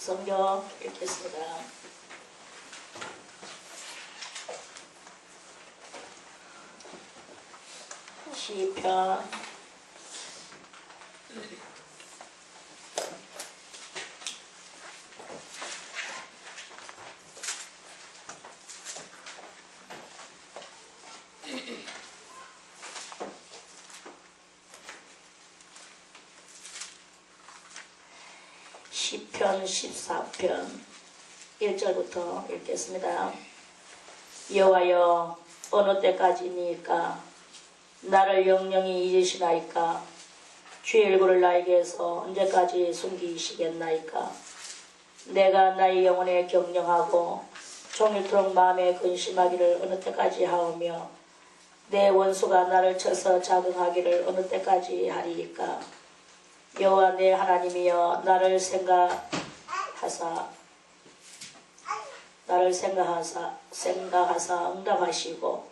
성경 읽겠습니다. 시편 14편 1절부터 읽겠습니다. 여호와여, 어느 때까지니까 나를 영영히 잊으시나이까? 주의 얼굴을 나에게서 언제까지 숨기시겠나이까? 내가 나의 영혼에 경영하고 종일토록 마음에 근심하기를 어느 때까지 하오며 내 원수가 나를 쳐서 자긍하기를 어느 때까지 하리이까? 여호와 내 하나님이여, 나를 생각하사 응답하시고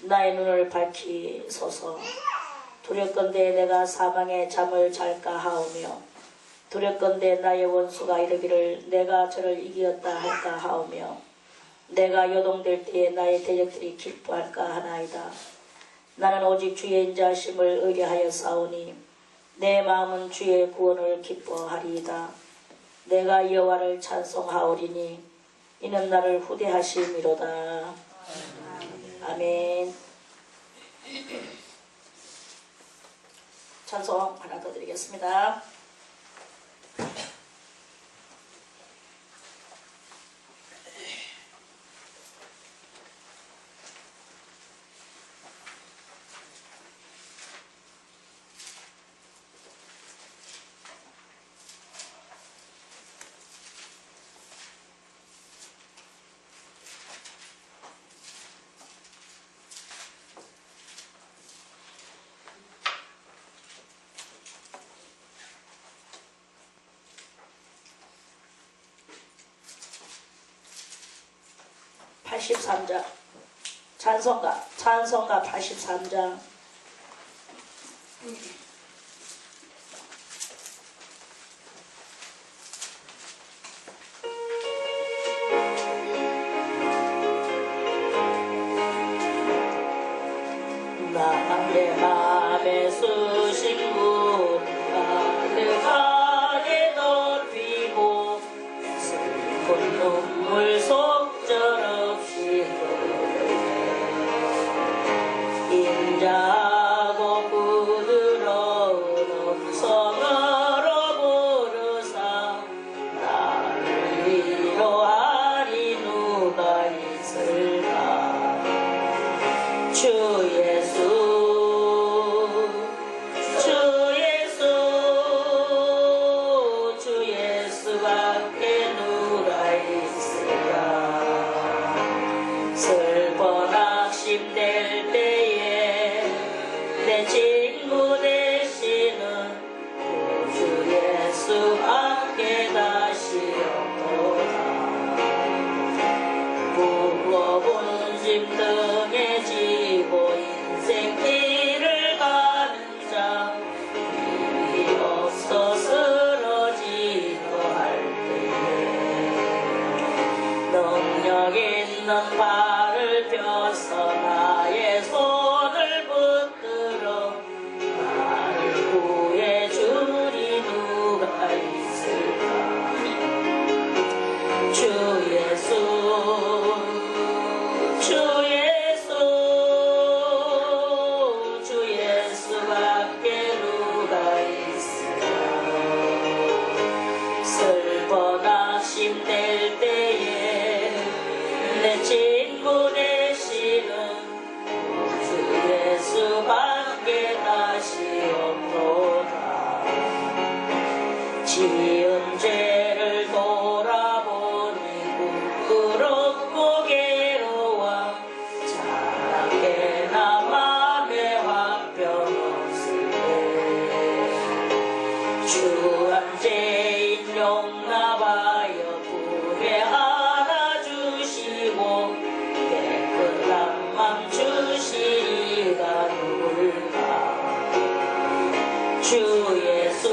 나의 눈을 밝히소서. 두렵건대 내가 사망의 잠을 잘까 하오며 두렵건대 나의 원수가 이르기를 내가 저를 이기었다 할까 하오며 내가 요동될 때에 나의 대적들이 기뻐할까 하나이다. 나는 오직 주의 인자하심을 의뢰하여 싸우니 내 마음은 주의 구원을 기뻐하리이다. 내가 여호와를 찬송하오리니 이는 나를 후대하심이로다. 아멘. 찬송 하나 더 드리겠습니다. 찬송가 83장. 내 맘에 쓰신 분 가득하게 넓히고 슬픈 눈물 속절없이 인자하고 부드러운 음성으로 부르사 나를 위로하리 누가 있을까? 주 예수 밖에 누가 있을까? 슬퍼 낙심될 때에 내 친구 되시는 주 예수밖에 다시 없도다. 무거운 짐 등에 지고 인생 길을 가는 자 힘이 없어 쓰러지고 할 때에 능력 있는 발을 펴서 나의 손을 붙들어 나를 구해주리 누가 있을까? 주 예수 밖에 누가 있을까? 슬퍼 낙심될 때에 내 친구 되시는 주 예수밖에 다시 없도다. 지은 죄를 돌아보니 부끄럽고 괴로워 자랑게나 맘에 화평 없을 때 주한 죄인 용납하여 구해 안아주시고 깨끗한 맘 주시리가 누굴까? 주 예수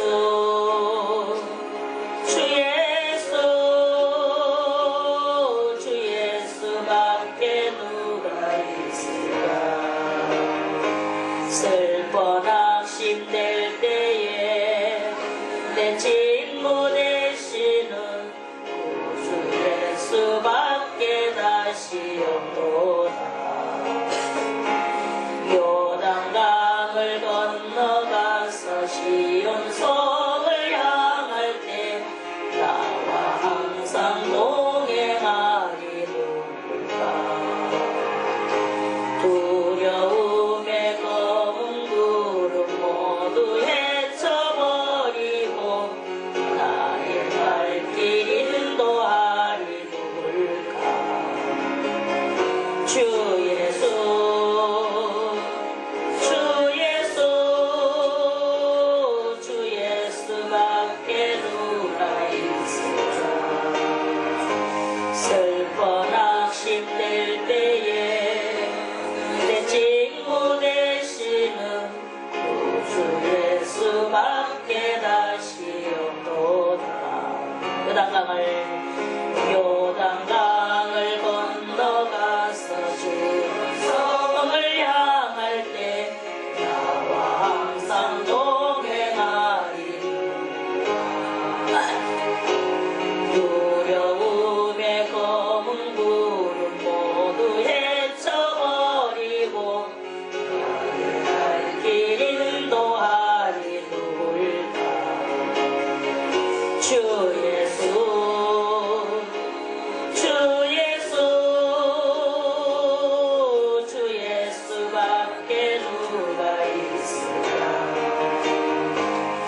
내 친구 되시는 구주 예수밖에 다시 없도다. 요단강을 건너가서 시온성을 향할 때 나와 항상 동행하리 누굴까. 두려움에 검은 구름 모두 헤쳐버리고 나의 발길 인도하리 누굴까. 주 예수 주 예수밖에 누가 있을까. 슬퍼 낙심될 때에 내 친구 되시는 구주 예수밖에 다시 없도다. 요단강을 건너가서 주성을 향할 때 나와 항상 동행하리. 두려움에 검은 구름 모두 헤쳐버리고 나의 발길 인도하리 누굴까. 주 예수밖에 누가 있을까.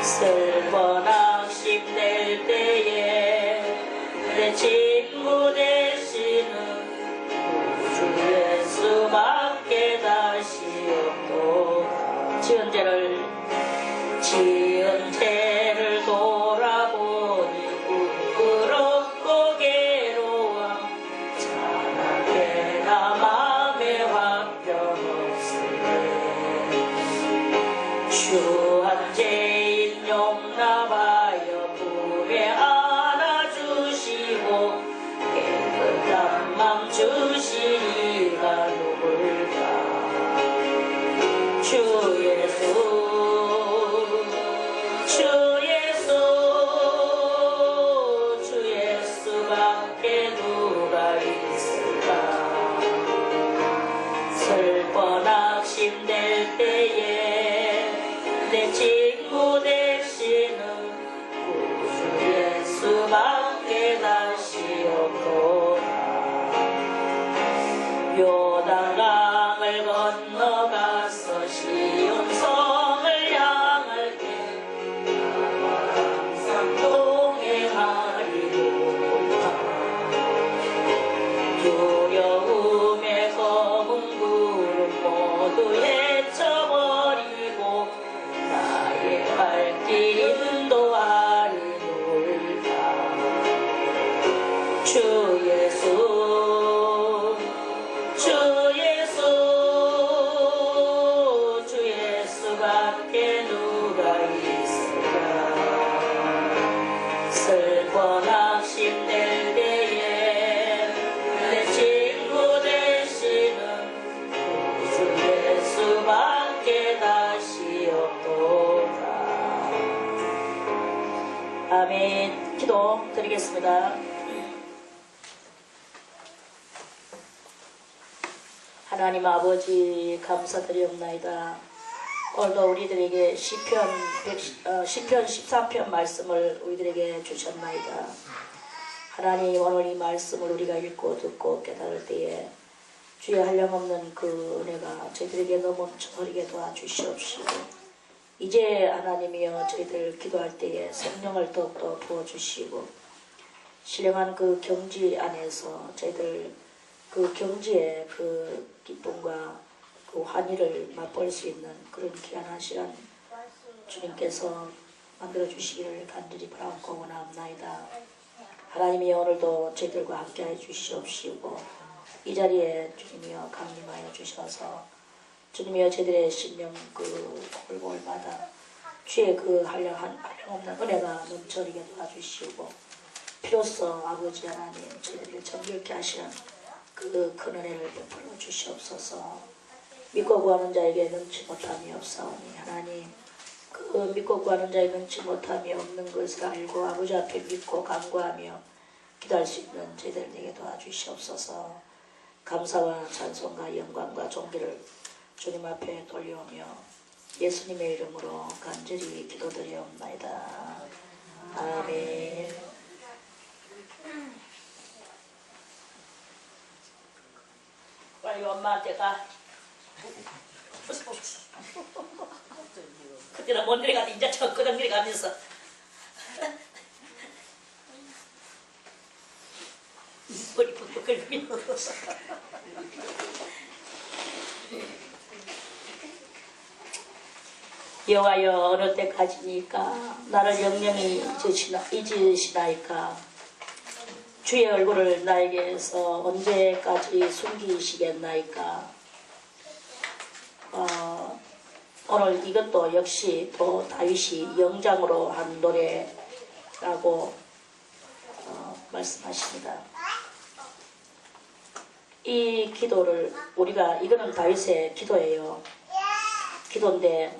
슬퍼 낙심될 때에 내 친구 되시는 구주 예수밖에 다시 없도다. 지은 죄를 돌아보니 부끄럽고 괴로워 찬하게나 맘에 화평 없으네. 주한 죄인 용납하여 품에 안아주시고 깨끗한 맘 주시리가 누굴까. 주 예수밖에 누가 있을까. 슬퍼 낙심될 때에 내 친구 되시는 구주 예수밖에 다시 없도다. 요단강을 건너가서 시온성을 향할 때 나와 항상 동행하리 누굴까. 두려움에 검은 구름 모두 헤쳐버리고 나의 발길 인도하리 누굴까. 주 예수밖에 누가 있을까. 슬퍼 낙심될 때에 내 친구 되시는 구주 예수밖에 다시 없도다. 아멘. 기도 드리겠습니다. 하나님 아버지 감사드리옵나이다. 오늘도 우리들에게 시편 14편 말씀을 우리들에게 주셨나이다. 하나님 오늘 이 말씀을 우리가 읽고 듣고 깨달을 때에 주의 한량없는 그 은혜가 저희들에게 넘쳐흐르게 도와주시옵시고 이제 하나님이여 저희들 기도할 때에 성령을 더욱더 부어주시고 신령한 그 경지 안에서 저희들 그 경지의 그 기쁨과 그 환희를 맛볼 수 있는 그런 귀한 시간 주님께서 만들어주시기를 간절히 바라고 원하옵나이다. 하나님이 오늘도 저희들과 함께해 주시옵시고 이 자리에 주님이여 강림하여 주셔서 주님이여 저희들의 심령 그 골골마다 주의 그 한량없는 은혜가 넘쳐리게 도와주시고 비로소 아버지 하나님 저희들을 정결케 하시는 그 큰 은혜를 베풀어 주시옵소서. 믿고 구하는 자에게 능치 못함이 없사오니 하나님 그 믿고 구하는 자의 능치 못함이 없는 것을 알고 아버지 앞에 믿고 간구하며 기도할 수 있는 저희들에게 도와주시옵소서. 감사와 찬송과 영광과 존귀를 주님 앞에 돌려오며 예수님의 이름으로 간절히 기도드리옵나이다. 아멘. 빨리 엄마한테 가. 그때는 못 내려가도 이제 저 끄덕 내려가면서 머리 푹푹 긁으며 여호와여 어느 때까지니까 나를 영영히 잊으시나이까. 주의 얼굴을 나에게서 언제까지 숨기시겠나이까. 오늘 이것도 역시 또 다윗이 영장으로 한 노래라고 말씀하십니다. 이 기도를 우리가 이거는 다윗의 기도예요. 기도인데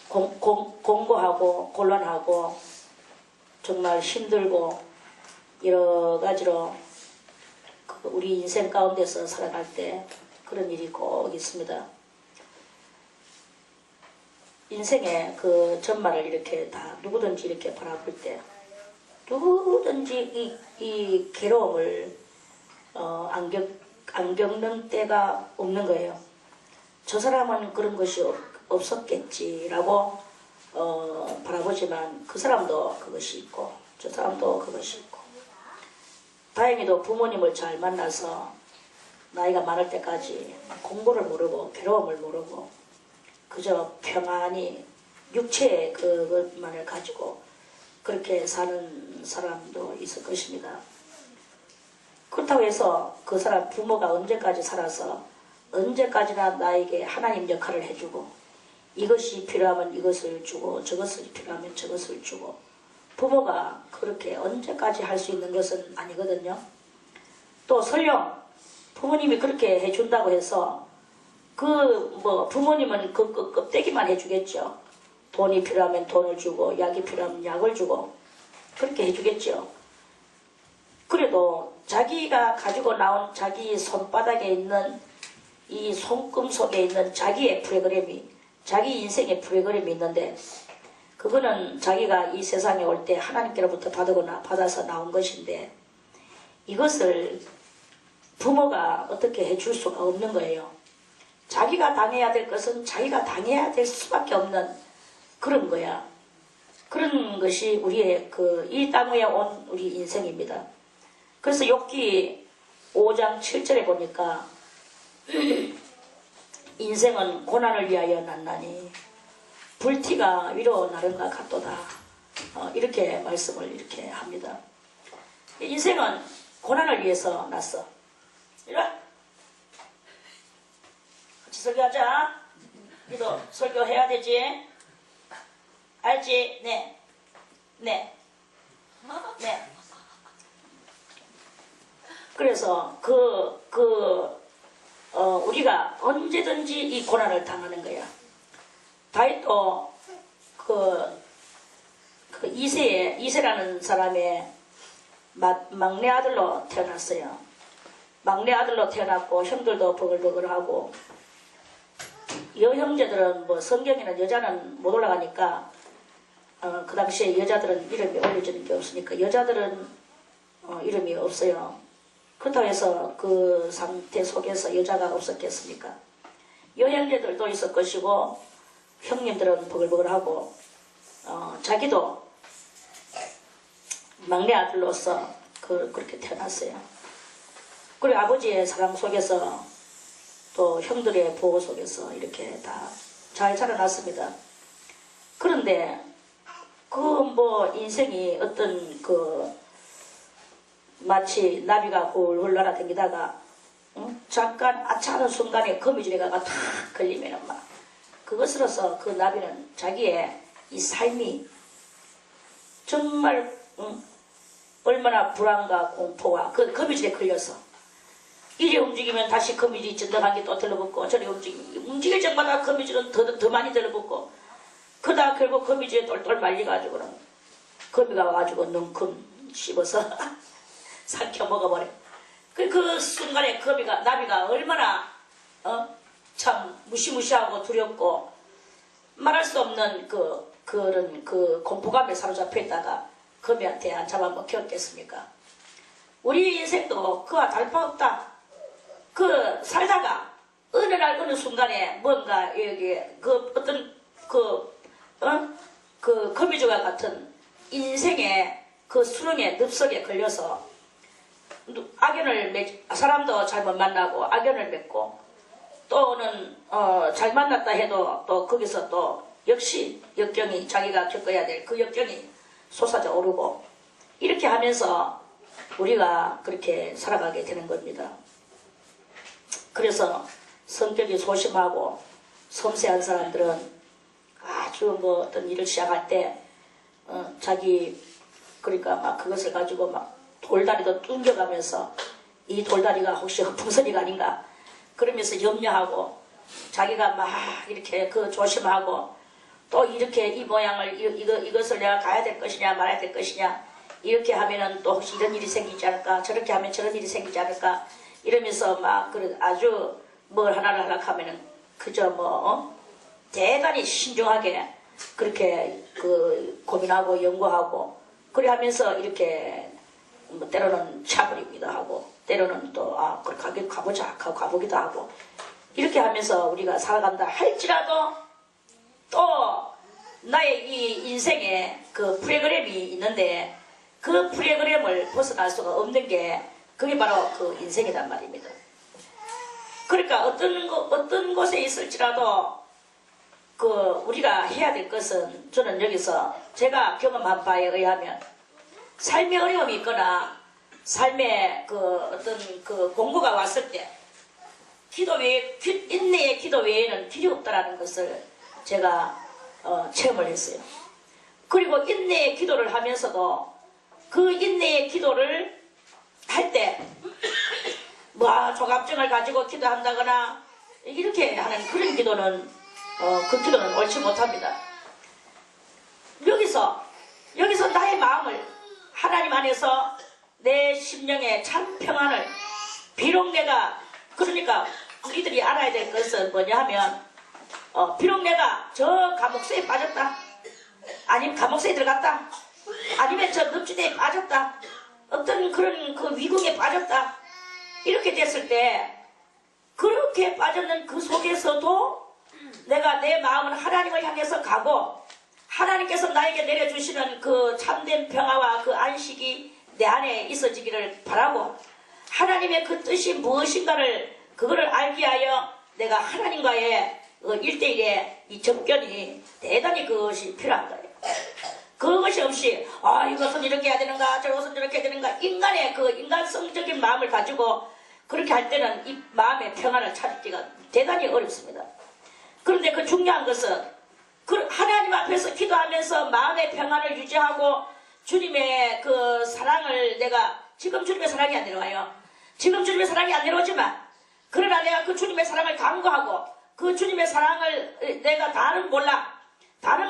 공고하고 곤란하고 정말 힘들고 여러 가지로 우리 인생 가운데서 살아갈 때 그런 일이 꼭 있습니다. 인생의 그 전말을 이렇게 다 누구든지 이렇게 바라볼 때 누구든지 이 괴로움을 안 겪는 때가 없는 거예요. 저 사람은 그런 것이 없었겠지라고 바라보지만 그 사람도 그것이 있고 저 사람도 그것이 있고, 다행히도 부모님을 잘 만나서 나이가 많을 때까지 공부를 모르고 괴로움을 모르고 그저 평안히 육체의 그것만을 가지고 그렇게 사는 사람도 있을 것입니다. 그렇다고 해서 그 사람 부모가 언제까지 살아서 언제까지나 나에게 하나님 역할을 해주고 이것이 필요하면 이것을 주고 저것이 필요하면 저것을 주고, 부모가 그렇게 언제까지 할 수 있는 것은 아니거든요. 또 설령 부모님이 그렇게 해준다고 해서 부모님은 그 껍데기만 해주겠죠. 돈이 필요하면 돈을 주고 약이 필요하면 약을 주고 그렇게 해주겠죠. 그래도 자기가 가지고 나온 자기 손바닥에 있는 이 손금 속에 있는 자기의 프로그램이, 자기 인생의 프로그램이 있는데 그거는 자기가 이 세상에 올 때 하나님께로부터 받아서 나온 것인데 이것을 부모가 어떻게 해줄 수가 없는 거예요. 자기가 당해야 될 것은 자기가 당해야 될 수밖에 없는 그런 거야. 그런 것이 우리의 이 땅 위에 온 우리 인생입니다. 그래서 욥기 5장 7절에 보니까 인생은 고난을 위하여 났나니 불티가 위로 나른가 같도다. 이렇게 말씀을 이렇게 합니다. 인생은 고난을 위해서 났어. 이리 와. 같이 설교하자. 너도 설교해야 되지? 알지? 네. 네. 네. 그래서 우리가 언제든지 이 고난을 당하는 거야. 다윗도 이세라는 사람의 막내 아들로 태어났어요. 막내 아들로 태어났고 형들도 버글버글하고, 여형제들은 성경에는 여자는 못 올라가니까 그 당시에 여자들은 이름이 올려지는 게 없으니까 여자들은 이름이 없어요. 그렇다고 해서 그 상태 속에서 여자가 없었겠습니까? 여형제들도 있을 것이고 형님들은 버글버글하고 자기도 막내 아들로서 그렇게 태어났어요. 그리고 아버지의 사랑 속에서 또 형들의 보호 속에서 이렇게 다 잘 자라났습니다. 그런데 인생이 어떤 마치 나비가 훌훌 날아다니다가 잠깐 아차하는 순간에 거미줄에가 탁 걸리면은 막 그것으로서 그 나비는 자기의 이 삶이 정말 얼마나 불안과 공포와 그 거미줄에 걸려서 이리 움직이면 다시 거미줄이 진덕하게 또 들러붙고 저리 움직일 적마다 거미줄은 더 많이 들러붙고 그러다 결국 거미줄에 똘똘 말려가지고는 거미가 와가지고 능큼 씹어서 삼켜 먹어버려. 그 순간에 나비가 얼마나 참 무시무시하고 두렵고 말할 수 없는 그런 공포감에 사로잡혀 있다가 거미한테 안 잡아먹혔겠습니까? 우리 인생도 그와 다를 바 없다. 살다가 어느 날 어느 순간에 뭔가 여기 어떤 거미줄과 같은 인생의 수렁의 늪속에 걸려서 사람도 잘못 만나고 악연을 맺고 또는 잘 만났다 해도 또 거기서 또 역시 역경이 자기가 겪어야 될 그 역경이 솟아져 오르고 이렇게 하면서 우리가 그렇게 살아가게 되는 겁니다. 그래서 성격이 소심하고 섬세한 사람들은 아주 어떤 일을 시작할 때 그러니까 막 그것을 가지고 막 돌다리도 뚱겨가면서 이 돌다리가 혹시 흑풍선이가 아닌가 그러면서 염려하고 자기가 막 이렇게 조심하고 또 이렇게 이 모양을 이것을 내가 가야 될 것이냐 말아야 될 것이냐 이렇게 하면은 또 혹시 이런 일이 생기지 않을까 저렇게 하면 저런 일이 생기지 않을까 이러면서 막 아주 뭘 하나를 하면은 그저 대단히 신중하게 그렇게 고민하고 연구하고 그래 하면서 이렇게 때로는 차버리기도 하고 때로는 또 그렇게 가보자 하고 가보기도 하고 이렇게 하면서 우리가 살아간다 할지라도 또 나의 이 인생에 프로그램이 있는데 그 프로그램을 벗어날 수가 없는 게 그게 바로 인생이란 말입니다. 그러니까 어떤 곳에 있을지라도 우리가 해야 될 것은 저는 여기서 제가 경험한 바에 의하면 삶의 어려움이 있거나 삶의 어떤 공고가 왔을 때 인내의 기도 외에는 길이 없다라는 것을 제가 체험을 했어요. 그리고 인내의 기도를 하면서도 그 인내의 기도를 할 때 조갑증을 가지고 기도한다거나 이렇게 하는 그런 기도는 그 기도는 옳지 못합니다. 여기서 나의 마음을 하나님 안에서 내 심령의 참 평안을 비록 내가 그러니까 우리들이 알아야 될 것은 뭐냐 하면 비록 내가 저 감옥새에 빠졌다 아니면 감옥새에 들어갔다 아니면 저 늪지대에 빠졌다 어떤 그런 위궁에 빠졌다 이렇게 됐을 때 그렇게 빠졌는 그 속에서도 내가 내 마음은 하나님을 향해서 가고 하나님께서 나에게 내려주시는 그 참된 평화와 그 안식이 내 안에 있어지기를 바라고 하나님의 그 뜻이 무엇인가를 그거를 알기 위하여 내가 하나님과의 1대1의 이 접견이 대단히 그것이 필요한 거예요. 그것이 없이 이것은 이렇게 해야 되는가 저것은 저렇게 해야 되는가 인간의 인간성적인 마음을 가지고 그렇게 할 때는 이 마음의 평안을 찾기가 대단히 어렵습니다. 그런데 그 중요한 것은 하나님 앞에서 기도하면서 마음의 평안을 유지하고 주님의 사랑을 내가 지금 주님의 사랑이 안 내려와요. 지금 주님의 사랑이 안 내려오지만 그러나 내가 그 주님의 사랑을 간구하고 그 주님의 사랑을 내가 다는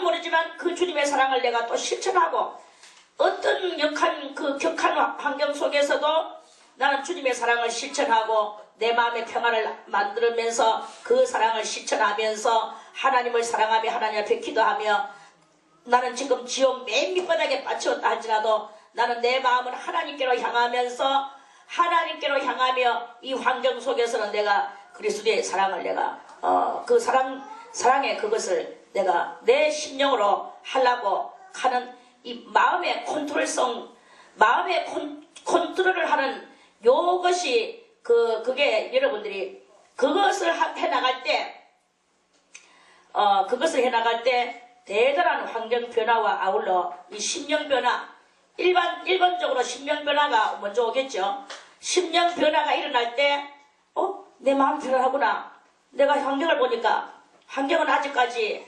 모르지만 그 주님의 사랑을 내가 또 실천하고 어떤 격한 환경 속에서도 나는 주님의 사랑을 실천하고 내 마음의 평안을 만들면서 그 사랑을 실천하면서 하나님을 사랑하며 하나님 앞에 기도하며 나는 지금 지옥 맨 밑바닥에 빠졌다 할지라도 나는 내 마음은 하나님께로 향하면서 하나님께로 향하며 이 환경 속에서는 내가 그리스도의 사랑을 내가 그 사랑의 그것을 내가 내 심령으로 하려고 하는 이 마음의 마음의 컨트롤을 하는 요것이 그게 여러분들이 그것을 해나갈 때 대단한 환경 변화와 아울러 이 심령 변화 일반적으로 심령 변화가 먼저 오겠죠. 심령 변화가 일어날 때 내 마음 변화하구나. 내가 환경을 보니까 환경은 아직까지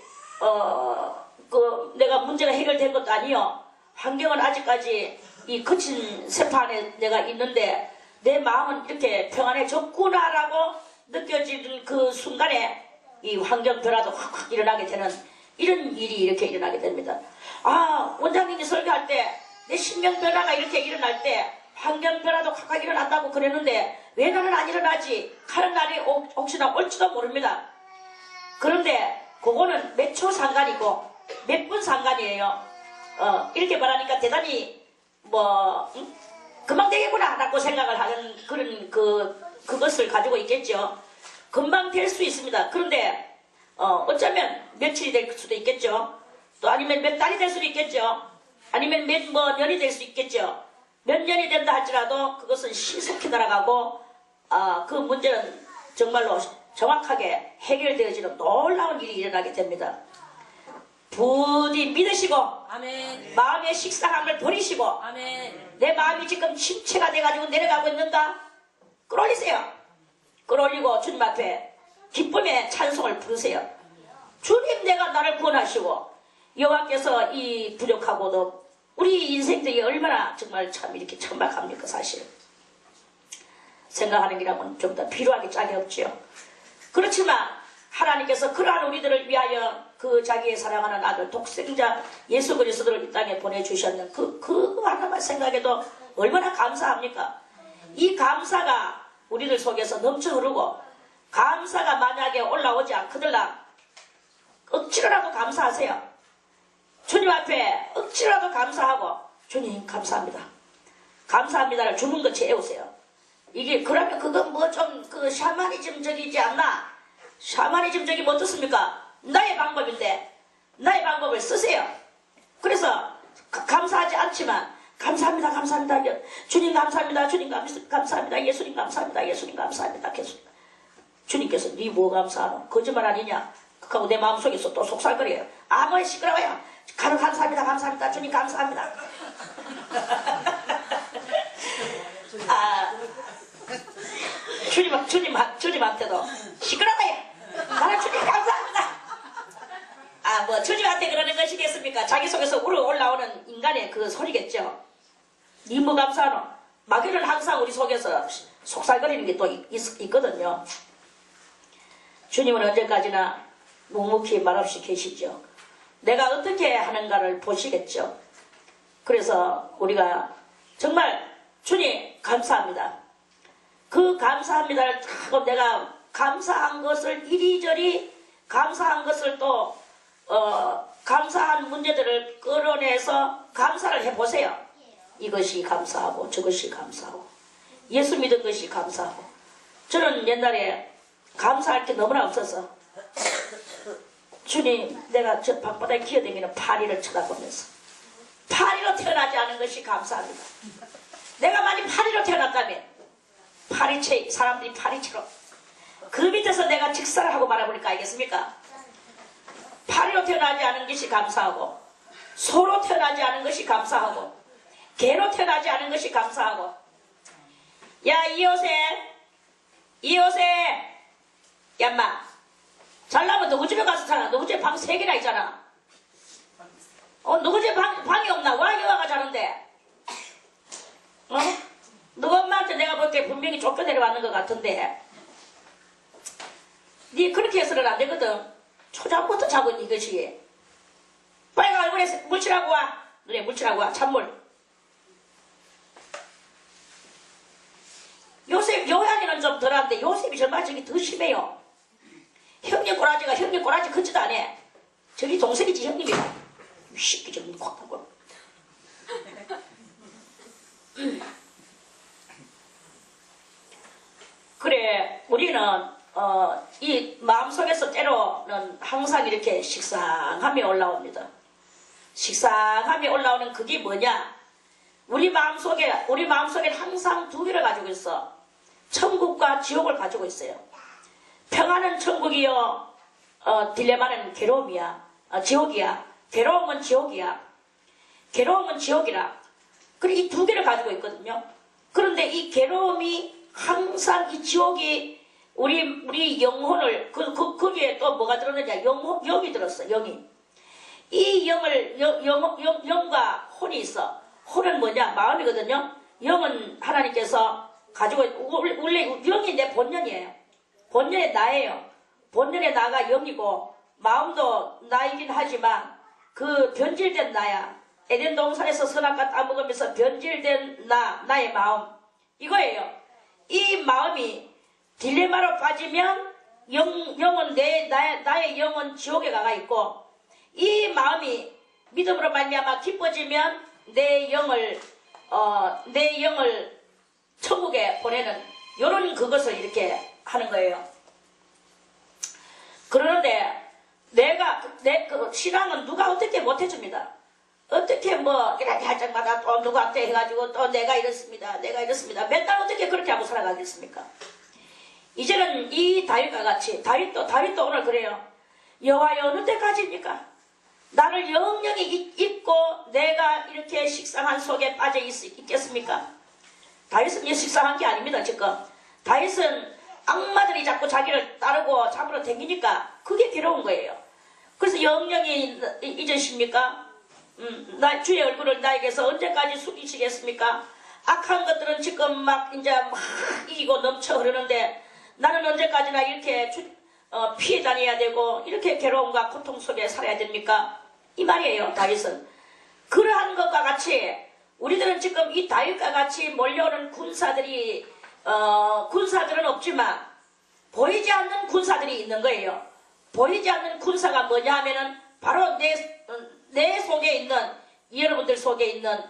내가 문제가 해결된 것도 아니요. 환경은 아직까지 이 거친 세파 안에 내가 있는데 내 마음은 이렇게 평안해졌구나라고 느껴지는 그 순간에 이 환경 변화도 확 일어나게 되는 이런 일이 이렇게 일어나게 됩니다. 아, 원장님이 설교할 때 내 신경 변화가 이렇게 일어날 때 환경 변화도 확 일어난다고 그랬는데 왜 나는 안 일어나지? 하는 날이 혹시나 올지도 모릅니다. 그런데 그거는 몇 초 상관이고 몇 분 상관이에요. 이렇게 말하니까 대단히 금방 되겠구나 라고 생각을 하는 그런 그것을 가지고 있겠죠. 금방 될 수 있습니다. 그런데 어쩌면 며칠이 될 수도 있겠죠. 또 아니면 몇 달이 될 수도 있겠죠. 아니면 몇 년이 될 수 있겠죠. 몇 년이 된다 할지라도 그것은 신속히 날아가고 그 문제는 정말로 정확하게 해결되어지는 놀라운 일이 일어나게 됩니다. 부디 믿으시고 아멘. 마음의 식상함을 버리시고 아멘. 내 마음이 지금 침체가 돼가지고 내려가고 있는가? 끌어올리세요. 끌어올리고 주님 앞에 기쁨의 찬송을 부르세요. 주님, 내가 나를 구원하시고 여호와께서 이 부족하고도 우리 인생들이 얼마나 정말 참 이렇게 천박합니까? 사실 생각하는 게라면 좀 더 필요하기 짝이 없지요. 그렇지만 하나님께서 그러한 우리들을 위하여 그 자기의 사랑하는 아들 독생자 예수 그리스도를 이 땅에 보내주셨는 그 하나만 생각해도 얼마나 감사합니까? 이 감사가 우리들 속에서 넘쳐 흐르고 감사가 만약에 올라오지 않거들라 억지로라도 감사하세요. 주님 앞에 억지로라도 감사하고 주님 감사합니다. 감사합니다를 주는 거 채우세요. 이게 그러면 그건 뭐 좀 그 샤머니즘적이지 않나? 샤머니즘적이 뭐 어떻습니까? 나의 방법인데 나의 방법을 쓰세요. 그래서 감사하지 않지만 감사합니다, 감사합니다, 주님 감사합니다, 주님 감사합니다, 예수님 감사합니다, 예수님 감사합니다. 계속 주님께서 네 뭐 감사하노? 거짓말 아니냐? 하고 내 마음속에서 또 속살거려요. 아무리 시끄러워요. 가로 감사합니다, 감사합니다, 주님 감사합니다. 주님한테도 시끄러워요. 나는 주님 감사합니다. 뭐 주님한테 그러는 것이겠습니까? 자기 속에서 우러올라오는 인간의 그 소리겠죠. 니 뭐 감사하노? 마귀는 항상 우리 속에서 속살거리는 게 또 있거든요. 주님은 언제까지나 묵묵히 말없이 계시죠. 내가 어떻게 하는가를 보시겠죠. 그래서 우리가 정말 주님 감사합니다. 그 감사합니다를 하고 내가 감사한 것을 이리저리 감사한 것을 또 감사한 문제들을 끌어내서 감사를 해보세요. 이것이 감사하고 저것이 감사하고 예수 믿은 것이 감사하고. 저는 옛날에 감사할 게 너무나 없어서 주님, 내가 저 방바닥에 기어다니는 파리를 쳐다보면서 파리로 태어나지 않은 것이 감사합니다. 내가 만약 파리로 태어났다면 파리채, 사람들이 파리처럼 그 밑에서 내가 직사를 하고 말아버릴까 알겠습니까? 파리로 태어나지 않은 것이 감사하고 소로 태어나지 않은 것이 감사하고 개로 태어나지 않은 것이 감사하고. 야 이호세 얌마 잘나면 누구 집에 가서 자나? 누구 집에 방 3개나 있잖아. 누구 집에 방이 없나? 와 여와가 자는데 누구 엄마한테 내가 볼 때 분명히 쫓겨내려왔는 것 같은데 니 그렇게 해서는 안 되거든. 초장부터 자고 있는 이것이. 빨리 가 얼굴에 물칠하고 와. 눈에 물칠하고 와. 찬물. 요한이는 좀 덜한데 요셉이 정말 저기 더 심해요. 형님 꼬라지가 형님 꼬라지 걷지도 않아. 저기 동생이지 형님이야. 쉽게 좀 콱 하고. 그래 우리는 이 마음속에서 때로는 항상 이렇게 식상함이 올라옵니다. 식상함이 올라오는 그게 뭐냐? 우리 마음속에 항상 두 개를 가지고 있어. 천국과 지옥을 가지고 있어요. 평안은 천국이요, 딜레마는 괴로움이야. 지옥이야. 괴로움은 지옥이야. 괴로움은 지옥이라. 그리고 이 두 개를 가지고 있거든요. 그런데 이 괴로움이 항상 이 지옥이 우리 영혼을 거기에 또 뭐가 들었느냐? 영이 들었어. 영이. 이 영과 혼이 있어. 혼은 뭐냐? 마음이거든요. 영은 하나님께서 가지고 원래 영이 내 본연이에요. 본연의 나예요. 본연의 나가 영이고 마음도 나이긴 하지만 그 변질된 나야. 에덴 동산에서 선악과 따먹으면서 변질된 나의 마음 이거예요. 이 마음이 딜레마로 빠지면 영은 나의 영은 지옥에 가가 있고 이 마음이 믿음으로 말미암아 기뻐지면 내 영을 천국에 보내는 요런 그것을 이렇게 하는 거예요. 그러는데 내 그 신앙은 누가 어떻게 못 해줍니다. 어떻게 뭐 이렇게 할 때마다 또 누구한테 해가지고 또 내가 이렇습니다. 맨날 어떻게 그렇게 하고 살아가겠습니까? 이제는 이 다윗과 같이 다윗도 오늘 그래요. 여호와여 어느 때까지입니까? 나를 영영히 잊고 내가 이렇게 식상한 속에 빠져 있겠습니까? 다윗은 식상한 게 아닙니다. 지금 다윗은 악마들이 자꾸 자기를 따르고 잡으러 다니니까 그게 괴로운 거예요. 그래서 영영히 잊으십니까? 주의 얼굴을 나에게서 언제까지 숙이시겠습니까? 악한 것들은 지금 막 이기고 넘쳐 흐르는데 나는 언제까지나 이렇게 피해 다녀야 되고 이렇게 괴로움과 고통 속에 살아야 됩니까? 이 말이에요. 다윗은 그러한 것과 같이 우리들은 지금 이 다윗과 같이 몰려오는 군사들은 없지만 보이지 않는 군사들이 있는 거예요. 보이지 않는 군사가 뭐냐 하면은 바로 내 속에 있는 여러분들 속에 있는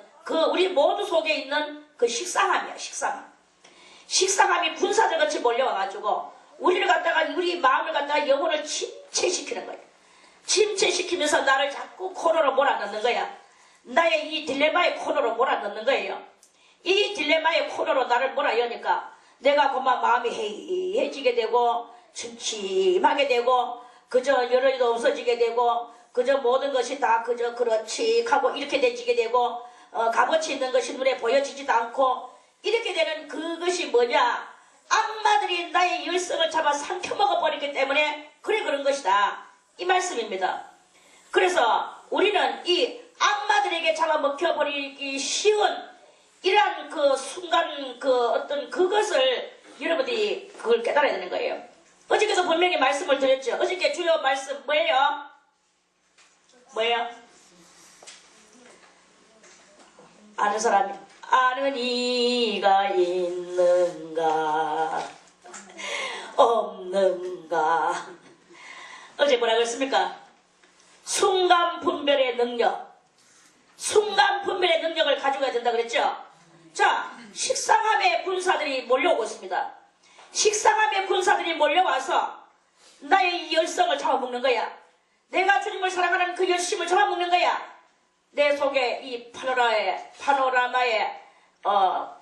우리 모두 속에 있는 그 식상함이야. 식상함이 군사들 같이 몰려와가지고 우리 마음을 갖다가 영혼을 침체시키는 거예요. 침체시키면서 나를 자꾸 코너로 몰아넣는 거야. 나의 이 딜레마의 코너로 몰아넣는 거예요. 이 딜레마의 코너로 나를 몰아여니까 내가 그만 마음이 해이해지게 되고 침침하게 되고 그저 열의도 없어지게 되고 그저 모든 것이 다 그저 그렇지 하고 이렇게 되지게 되고 값어치 있는 것이 눈에 보여지지도 않고 이렇게 되는 그것이 뭐냐? 악마들이 나의 열성을 잡아 삼켜먹어 버리기 때문에 그런 것이다. 이 말씀입니다. 그래서 우리는 이 악마들에게 잡아먹혀버리기 쉬운 이러한 그 순간 어떤 그것을 여러분들이 그걸 깨달아야 되는 거예요. 어저께도 분명히 말씀을 드렸죠. 어저께 주요 말씀 뭐예요? 아는 사람이 아는 이가 있는가 없는가. 어제 뭐라고 했습니까? 순간 분별의 능력을 가지고 된다 그랬죠. 자, 식상함의 군사들이 몰려오고 있습니다. 식상함의 군사들이 몰려와서 나의 열성을 잡아먹는 거야. 내가 주님을 사랑하는 그 열심을 잡아먹는 거야. 내 속에 이 파노라마의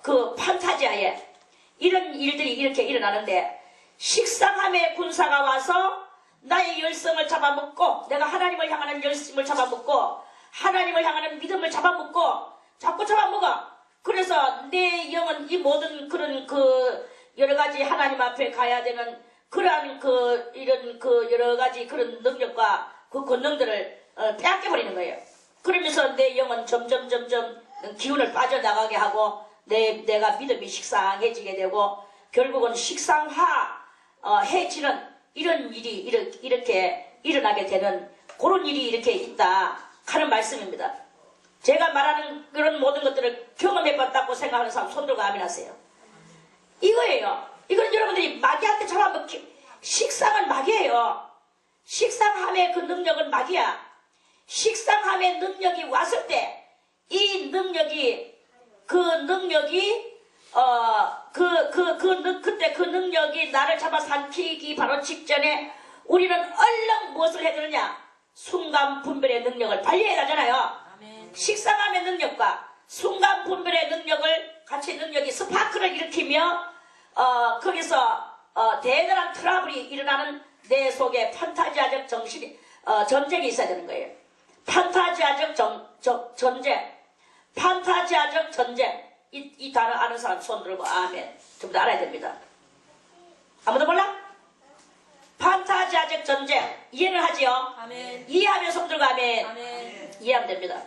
그 판타지아에 이런 일들이 이렇게 일어나는데 식상함의 군사가 와서 나의 열성을 잡아먹고 내가 하나님을 향하는 열심을 잡아먹고 하나님을 향하는 믿음을 잡아먹고 자꾸 잡아먹어. 그래서 내 영은 이 모든 그런 여러 가지 하나님 앞에 가야 되는 그러한 이런 여러 가지 그런 능력과 그 권능들을 빼앗겨버리는 거예요. 그러면서 내 영은 점점 기운을 빠져나가게 하고 내가 믿음이 식상해지게 되고 결국은 식상해지는 이런 일이 이렇게 일어나게 되는 그런 일이 이렇게 있다 하는 말씀입니다. 제가 말하는 그런 모든 것들을 경험해봤다고 생각하는 사람 손들고 아멘하세요. 이거예요. 이건 여러분들이 마귀한테 잡아먹힌 식상은 마귀예요. 식상함의 그 능력은 마귀야. 식상함의 능력이 왔을 때 이 능력이 그때 그 능력이 나를 잡아 삼키기 바로 직전에 우리는 얼른 무엇을 해야 되느냐? 순간 분별의 능력을 발휘해야 하잖아요. 아멘. 식상함의 능력과 순간 분별의 능력을 같이 능력이 스파크를 일으키며 거기서 대단한 트러블이 일어나는 내 속에 판타지아적 전쟁이 있어야 되는 거예요. 판타지아적 전쟁. 판타지아적 전쟁. 이 단어 아는 사람 손 들고 아멘. 전부 다 알아야 됩니다. 아무도 몰라? 판타지아적 전쟁. 이해는 하지요? 아멘. 이해하면 손 들고 아멘. 아멘. 이해하면 됩니다.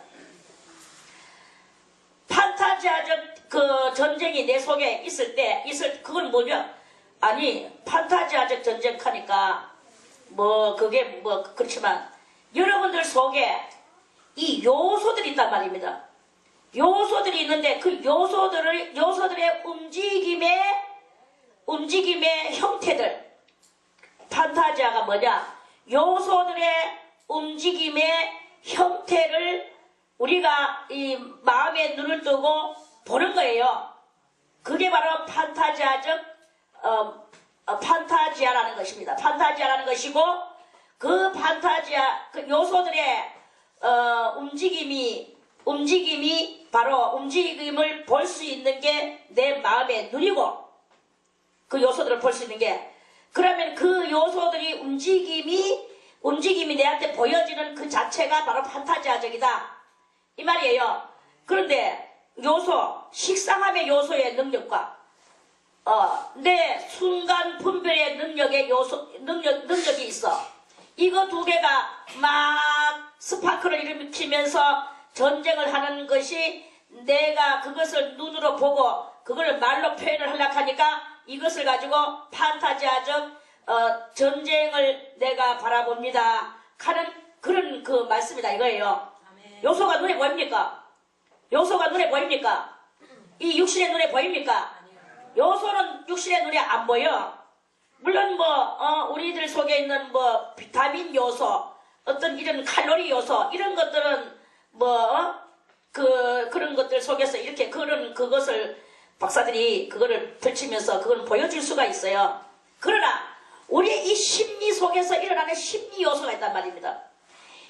판타지아적 그 전쟁이 내 속에 있을 때, 그건 뭐냐? 아니, 판타지아적 전쟁 하니까, 그게 그렇지만, 여러분들 속에 이 요소들이 있단 말입니다. 요소들이 있는데, 그 요소들의 움직임의 형태들. 판타지아가 뭐냐? 요소들의 움직임의 형태를 우리가 이 마음의 눈을 뜨고 보는 거예요. 그게 바로 판타지아라는 것입니다. 판타지아라는 것이고, 그 판타지아, 그 요소들의 움직임이 바로 움직임을 볼 수 있는 게 내 마음의 눈이고, 그 요소들을 볼 수 있는 게, 그러면 그 요소들이 움직임이 내한테 보여지는 그 자체가 바로 판타지아적이다. 이 말이에요. 그런데 식상함의 요소의 능력과 내 순간 분별의 능력이 있어. 이거 두 개가 막 스파크를 일으키면서 전쟁을 하는 것이 내가 그것을 눈으로 보고 그걸 말로 표현을 하려고 하니까 이것을 가지고 판타지아적 전쟁을 내가 바라봅니다 하는 그런 그 말씀이다 이거예요. 아멘. 요소가 눈에 보입니까? 요소가 눈에 보입니까? 이 육신의 눈에 보입니까? 아니요. 요소는 육신의 눈에 안 보여. 물론 우리들 속에 있는 비타민 요소, 어떤 이런 칼로리 요소, 이런 것들은 그런 것들 속에서 이렇게 그것을 박사들이 그거를 펼치면서 그걸 보여줄 수가 있어요. 그러나 우리의 이 심리 속에서 일어나는 심리 요소가 있단 말입니다.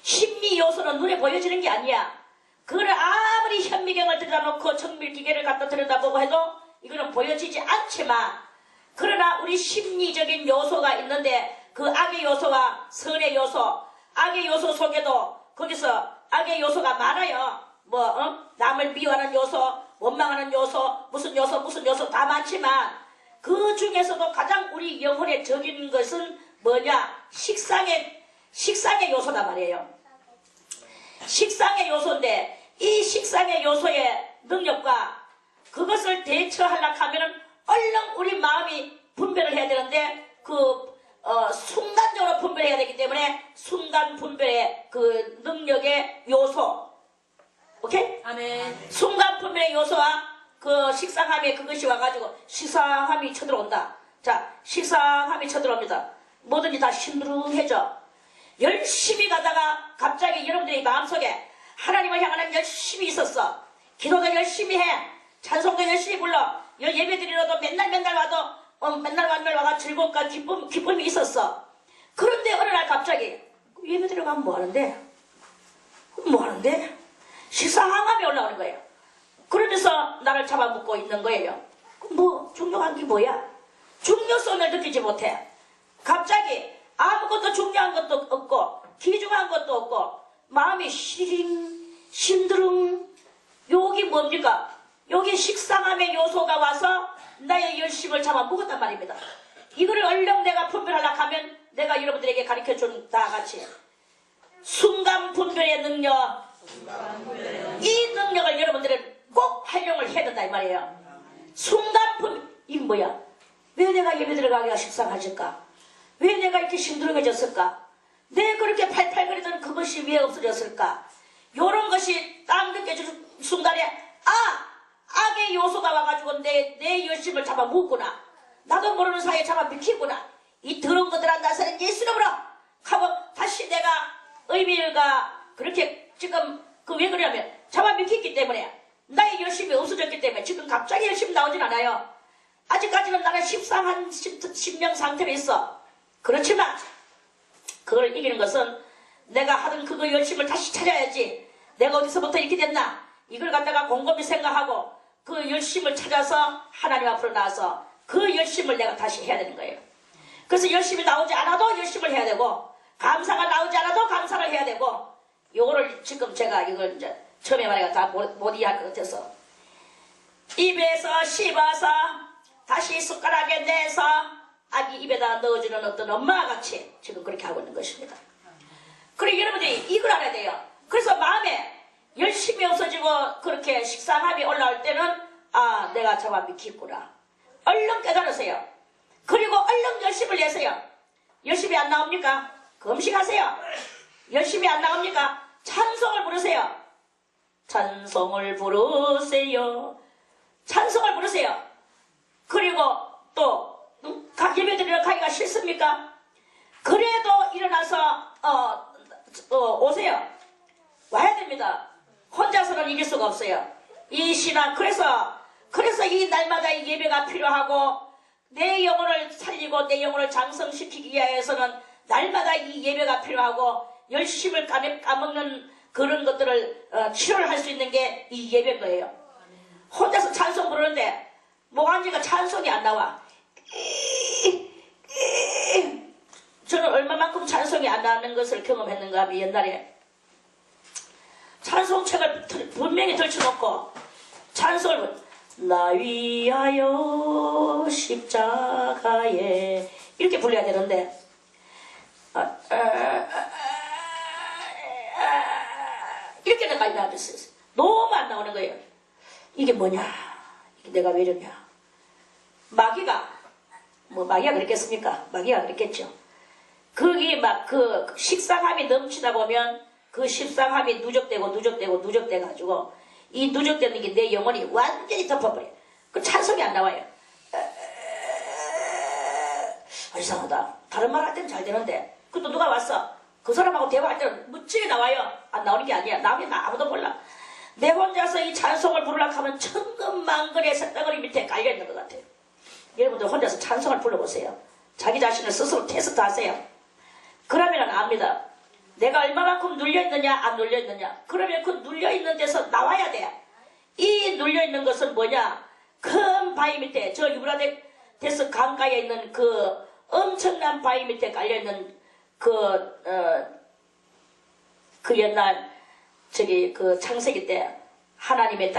심리 요소는 눈에 보여지는 게 아니야. 그거를 아무리 현미경을 들여다놓고 정밀기계를 갖다 들여다보고 해도 이거는 보여지지 않지만, 그러나 우리 심리적인 요소가 있는데 그 악의 요소와 선의 요소, 악의 요소 속에도 거기서 악의 요소가 많아요. 남을 미워하는 요소, 원망하는 요소, 무슨 요소 다 많지만 그 중에서도 가장 우리 영혼에 적인 것은 뭐냐? 식상의 요소단 말이에요. 식상의 요소인데 이 식상의 요소의 능력과 그것을 대처하려고 하면은 얼른 우리 마음이 분별을 해야 되는데 순간적으로 분별해야 되기 때문에 순간 분별의 그 능력의 요소, 오케이? 아멘. 순간 분별의 요소와 그 식상함에 그것이 와가지고 식상함이 쳐들어온다. 자, 식상함이 쳐들어옵니다. 뭐든지 다 심드렁해져. 열심히 가다가 갑자기 여러분들의 마음속에 하나님을 향하는 열심히 있었어. 기도도 열심히 해. 찬송도 열심히 불러. 예배드리러도 맨날 와도 맨날 와가 즐겁고 기쁨이 있었어. 그런데 어느 날 갑자기 예배드리러 가면 뭐 하는데? 식상함이 올라오는 거예요. 그러면서 나를 잡아먹고 있는 거예요. 중요한 게 뭐야? 중요성을 느끼지 못해. 갑자기 아무것도 중요한 것도 없고 귀중한 것도 없고 마음이 심드렁. 여기 뭡니까? 여기 식상함의 요소가 와서 나의 열심을 잡아먹었단 말입니다. 이거를 얼른 내가 분별하려고 하면 내가 여러분들에게 가르쳐준 다 같이 순간 분별의 능력, 이 능력을 여러분들은 꼭 활용을 해야 된다 이 말이에요. 순간 분별, 이게 뭐야? 왜 내가 예배 들어가기가 식상해질까? 왜 내가 이렇게 심드렁해졌을까? 내 그렇게 팔팔거리던 그것이 왜 없어졌을까? 요런 것이 딱 느껴지는 순간에 악의 요소가 와가지고 내 열심을 잡아먹구나. 나도 모르는 사이에 잡아먹히구나. 이 더러운 것들아 나서는 예수 이름으로 하고 다시 내가 의미가 그렇게 지금 왜 그러냐면 잡아먹혔기 때문에 나의 열심이 없어졌기 때문에 지금 갑자기 열심히 나오진 않아요. 아직까지는 나는 식상한 심령 상태로 있어. 그렇지만 그걸 이기는 것은 내가 하던 그거 열심을 다시 찾아야지. 내가 어디서부터 이렇게 됐나? 이걸 갖다가 곰곰이 생각하고 그 열심을 찾아서 하나님 앞으로 나와서 그 열심을 내가 다시 해야 되는 거예요. 그래서 열심이 나오지 않아도 열심을 해야 되고 감사가 나오지 않아도 감사를 해야 되고 요거를 지금 제가 이걸 이제 처음에 말해가 다 못 이해할 것 같아서 입에서 씹어서 다시 숟가락에 내서 아기 입에다 넣어주는 어떤 엄마와 같이 지금 그렇게 하고 있는 것입니다. 그래 여러분들이 이걸 알아야 돼요. 그래서 마음에 열심이 없어지고 그래가지고 그렇게 식상함이 올라올 때는 아 내가 정말 미쳤구나. 얼른 깨달으세요. 그리고 얼른 열심을 내세요. 열심히 안 나옵니까? 금식하세요. 열심히 안 나옵니까? 찬송을 부르세요. 찬송을 부르세요. 찬송을 부르세요. 그리고 또 예배 드리러 가기가 싫습니까? 그래도 일어나서 오세요. 와야 됩니다. 혼자서는 이길 수가 없어요. 이 신앙 그래서 이 날마다 이 예배가 필요하고 내 영혼을 살리고 내 영혼을 장성시키기 위해서는 날마다 이 예배가 필요하고 열심을 까먹는 그런 것들을 치료를 할 수 있는 게 이 예배인 거예요. 혼자서 찬송 부르는데 목안지가 찬송이 안 나와. 저는 얼마만큼 찬송이 안 나는 것을 경험했는가 하면 옛날에 찬송책을 분명히 들쳐놓고 찬송을 나 위하여 십자가에 이렇게 불러야 되는데 이렇게 내가 나왔어요. 너무 안 나오는 거예요. 이게 뭐냐? 이게 내가 왜 이러냐? 마귀가 그랬겠습니까? 마귀가 그랬겠죠. 거기 막 그 식상함이 넘치다 보면 그 식상함이 누적돼가지고 이 누적되는 게 내 영혼이 완전히 덮어버려요. 그 찬송이 안 나와요. 이상하다. 다른 말 할 때는 잘 되는데 그것도 누가 왔어? 그 사람하고 대화할 때는 멋지게 나와요. 안 나오는 게 아니야. 나오면 아무도 몰라. 내 혼자서 이 찬송을 부르려고 하면 천근만근의 새덩어리 밑에 깔려있는 것 같아요. 여러분들 혼자서 찬송을 불러보세요. 자기 자신을 스스로 테스트 하세요. 그러면 압니다. 내가 얼마만큼 눌려있느냐 안 눌려있느냐. 그러면 그 눌려있는 데서 나와야 돼. 이 눌려있는 것은 뭐냐. 큰 바위 밑에 저 유브라데스 강가에 있는 그 엄청난 바위 밑에 깔려있는 그 옛날 그 창세기 때 하나님의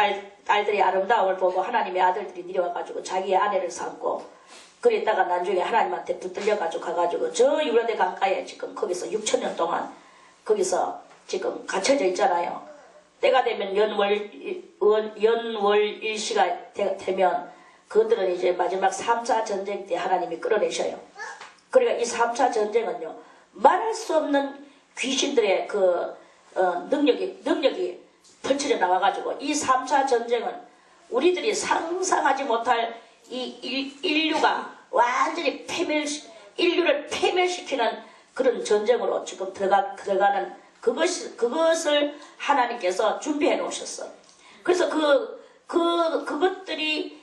딸들의 아름다움을 보고 하나님의 아들들이 내려와가지고 자기의 아내를 삼고 그랬다가 나중에 하나님한테 붙들려가지고 가가지고 저 유브라데 강가에 지금 거기서 6,000년 동안 거기서 지금 갇혀져 있잖아요. 때가 되면 연월일시가 되면 그들은 이제 마지막 3차 전쟁 때 하나님이 끌어내셔요. 그러니까 이 3차 전쟁은요 말할 수 없는 귀신들의 그 능력이 펼쳐져 나와가지고 이 3차 전쟁은 우리들이 상상하지 못할 이 인류가 완전히 인류를 패멸시키는 그런 전쟁으로 지금 들어가는 그것을 하나님께서 준비해 놓으셨어. 그래서 그것들이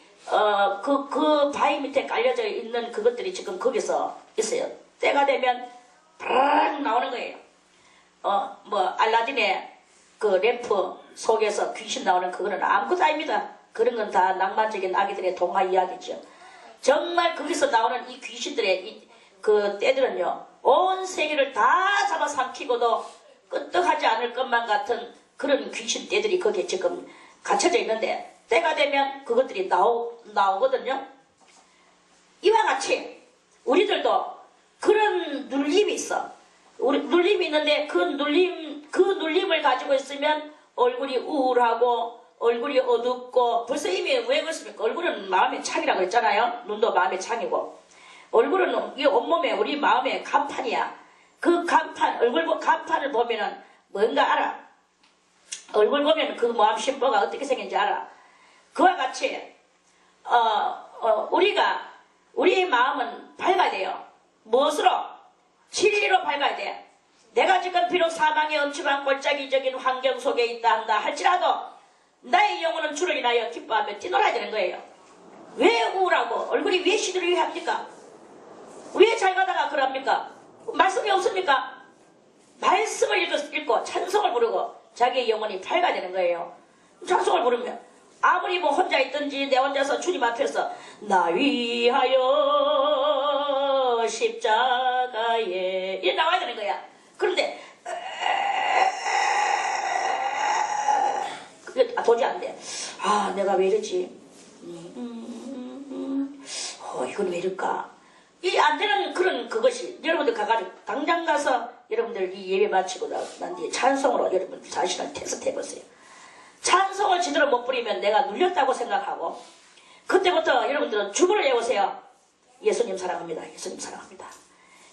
그 바위 밑에 깔려져 있는 그것들이 지금 거기서 있어요. 때가 되면 팍 나오는 거예요. 알라딘의 그 램프 속에서 귀신 나오는 그거는 아무것도 아닙니다. 그런 건 다 낭만적인 아기들의 동화 이야기죠. 정말 거기서 나오는 이 귀신들의 그 떼들은요, 온 세계를 다 잡아삼키고도 끄떡하지 않을 것만 같은 그런 귀신 떼들이 거기에 지금 갇혀져 있는데, 때가 되면 그것들이 나오거든요. 이와 같이 우리들도 그런 눌림이 있어. 눌림이 있는데 그 눌림을 가지고 있으면 얼굴이 우울하고 얼굴이 어둡고 벌써 이미 왜 그렇습니까? 얼굴은 마음의 창이라고 했잖아요. 눈도 마음의 창이고 얼굴은 이 온몸에 우리 마음의 간판이야. 그 간판, 간판을 보면은 뭔가 알아. 얼굴 보면 그 마음 심보가 어떻게 생긴지 알아. 그와 같이 우리의 마음은 밝아야 돼요. 무엇으로? 진리로 밝아야 돼. 내가 지금 비록 사망의 엄침한 골짜기적인 환경 속에 있다 한다 할지라도 나의 영혼은 주를 인하여 기뻐하며 뛰놀아야 되는 거예요. 왜 우울하고 얼굴이 왜 시들게 합니까? 왜 잘 가다가 그럽니까? 말씀이 없습니까? 말씀을 읽고 찬송을 부르고 자기의 영혼이 밝아야 되는 거예요. 찬송을 부르면 아무리 뭐 혼자 있든지 내 혼자서 주님 앞에서 나 위하여 십자가에 이래 나와야 되는 거야. 그런데 그게 도저히 안 돼. 아 내가 왜 이러지? 이건 왜 이럴까? 이 안 되는 그것이 여러분들 가가지고 당장 가서 여러분들 이 예배 마치고 난 뒤에 찬송으로 여러분 자신을 테스트 해보세요. 찬송을 제대로 못 부리면 내가 눌렸다고 생각하고 그때부터 여러분들은 주문을 외우세요. 예수님 사랑합니다. 예수님 사랑합니다.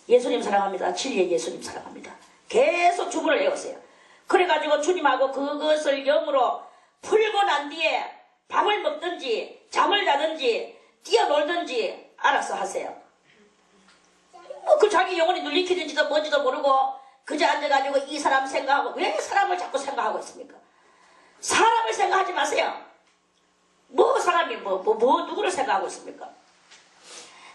예수님 사랑합니다. 진리의 예수님 사랑합니다. 계속 주문을 외우세요. 그래가지고 주님하고 그것을 영으로 풀고 난 뒤에 밥을 먹든지 잠을 자든지 뛰어놀든지 알아서 하세요. 그 자기 영혼이 눌리키든지도 뭔지도 모르고 그저 앉아가지고 이 사람 생각하고 왜 사람을 자꾸 생각하고 있습니까? 사람을 생각하지 마세요. 뭐 사람이 누구를 생각하고 있습니까?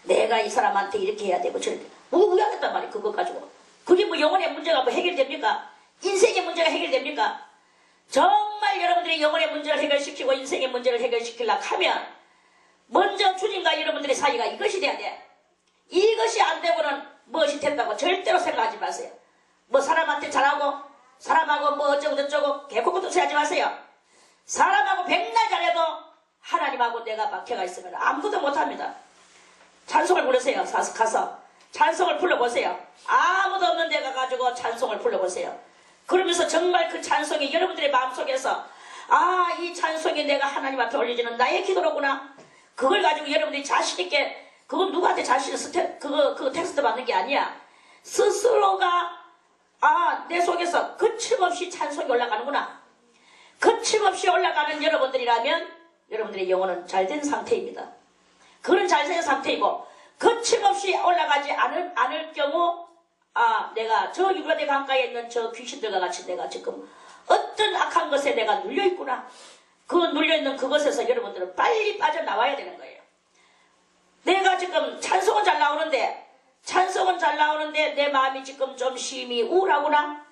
내가 이 사람한테 이렇게 해야 되고 저렇게 무구하겠단 말이에요. 그것 가지고 그게 뭐 영혼의 문제가 뭐 해결됩니까? 인생의 문제가 해결됩니까? 정말 여러분들이 영혼의 문제를 해결시키고 인생의 문제를 해결시키려고 하면 먼저 주님과 여러분들의 사이가 이것이 돼야 돼. 이것이 안 되고는 무엇이 된다고 절대로 생각하지 마세요. 뭐 사람한테 잘하고 사람하고 뭐 어쩌고 저쩌고 개코코도 하지 마세요. 사람하고 백날 잘해도 하나님하고 내가 박혀가 있으면 아무것도 못합니다. 찬송을 부르세요. 가서 찬송을 불러보세요. 아무도 없는 데 가가지고 찬송을 불러보세요. 그러면서 정말 그 찬송이 여러분들의 마음속에서 아, 이 찬송이 내가 하나님 앞에 올려지는 나의 기도로구나. 그걸 가지고 여러분들이 자신있게 그건 누구한테 자신의 그 텍스트 받는 게 아니야. 스스로가 아, 내 속에서 거침없이 찬송이 올라가는구나. 거침없이 올라가는 여러분들이라면 여러분들의 영혼은 잘된 상태입니다. 그런 잘된 상태이고 거침없이 올라가지 않을 경우 아, 내가 저 유라대 강가에 있는 저 귀신들과 같이 내가 지금 어떤 악한 것에 내가 눌려있구나. 그 눌려있는 그것에서 여러분들은 빨리 빠져나와야 되는 거예요. 내가 지금 찬송은 잘 나오는데 내 마음이 지금 좀 심히 우울하구나.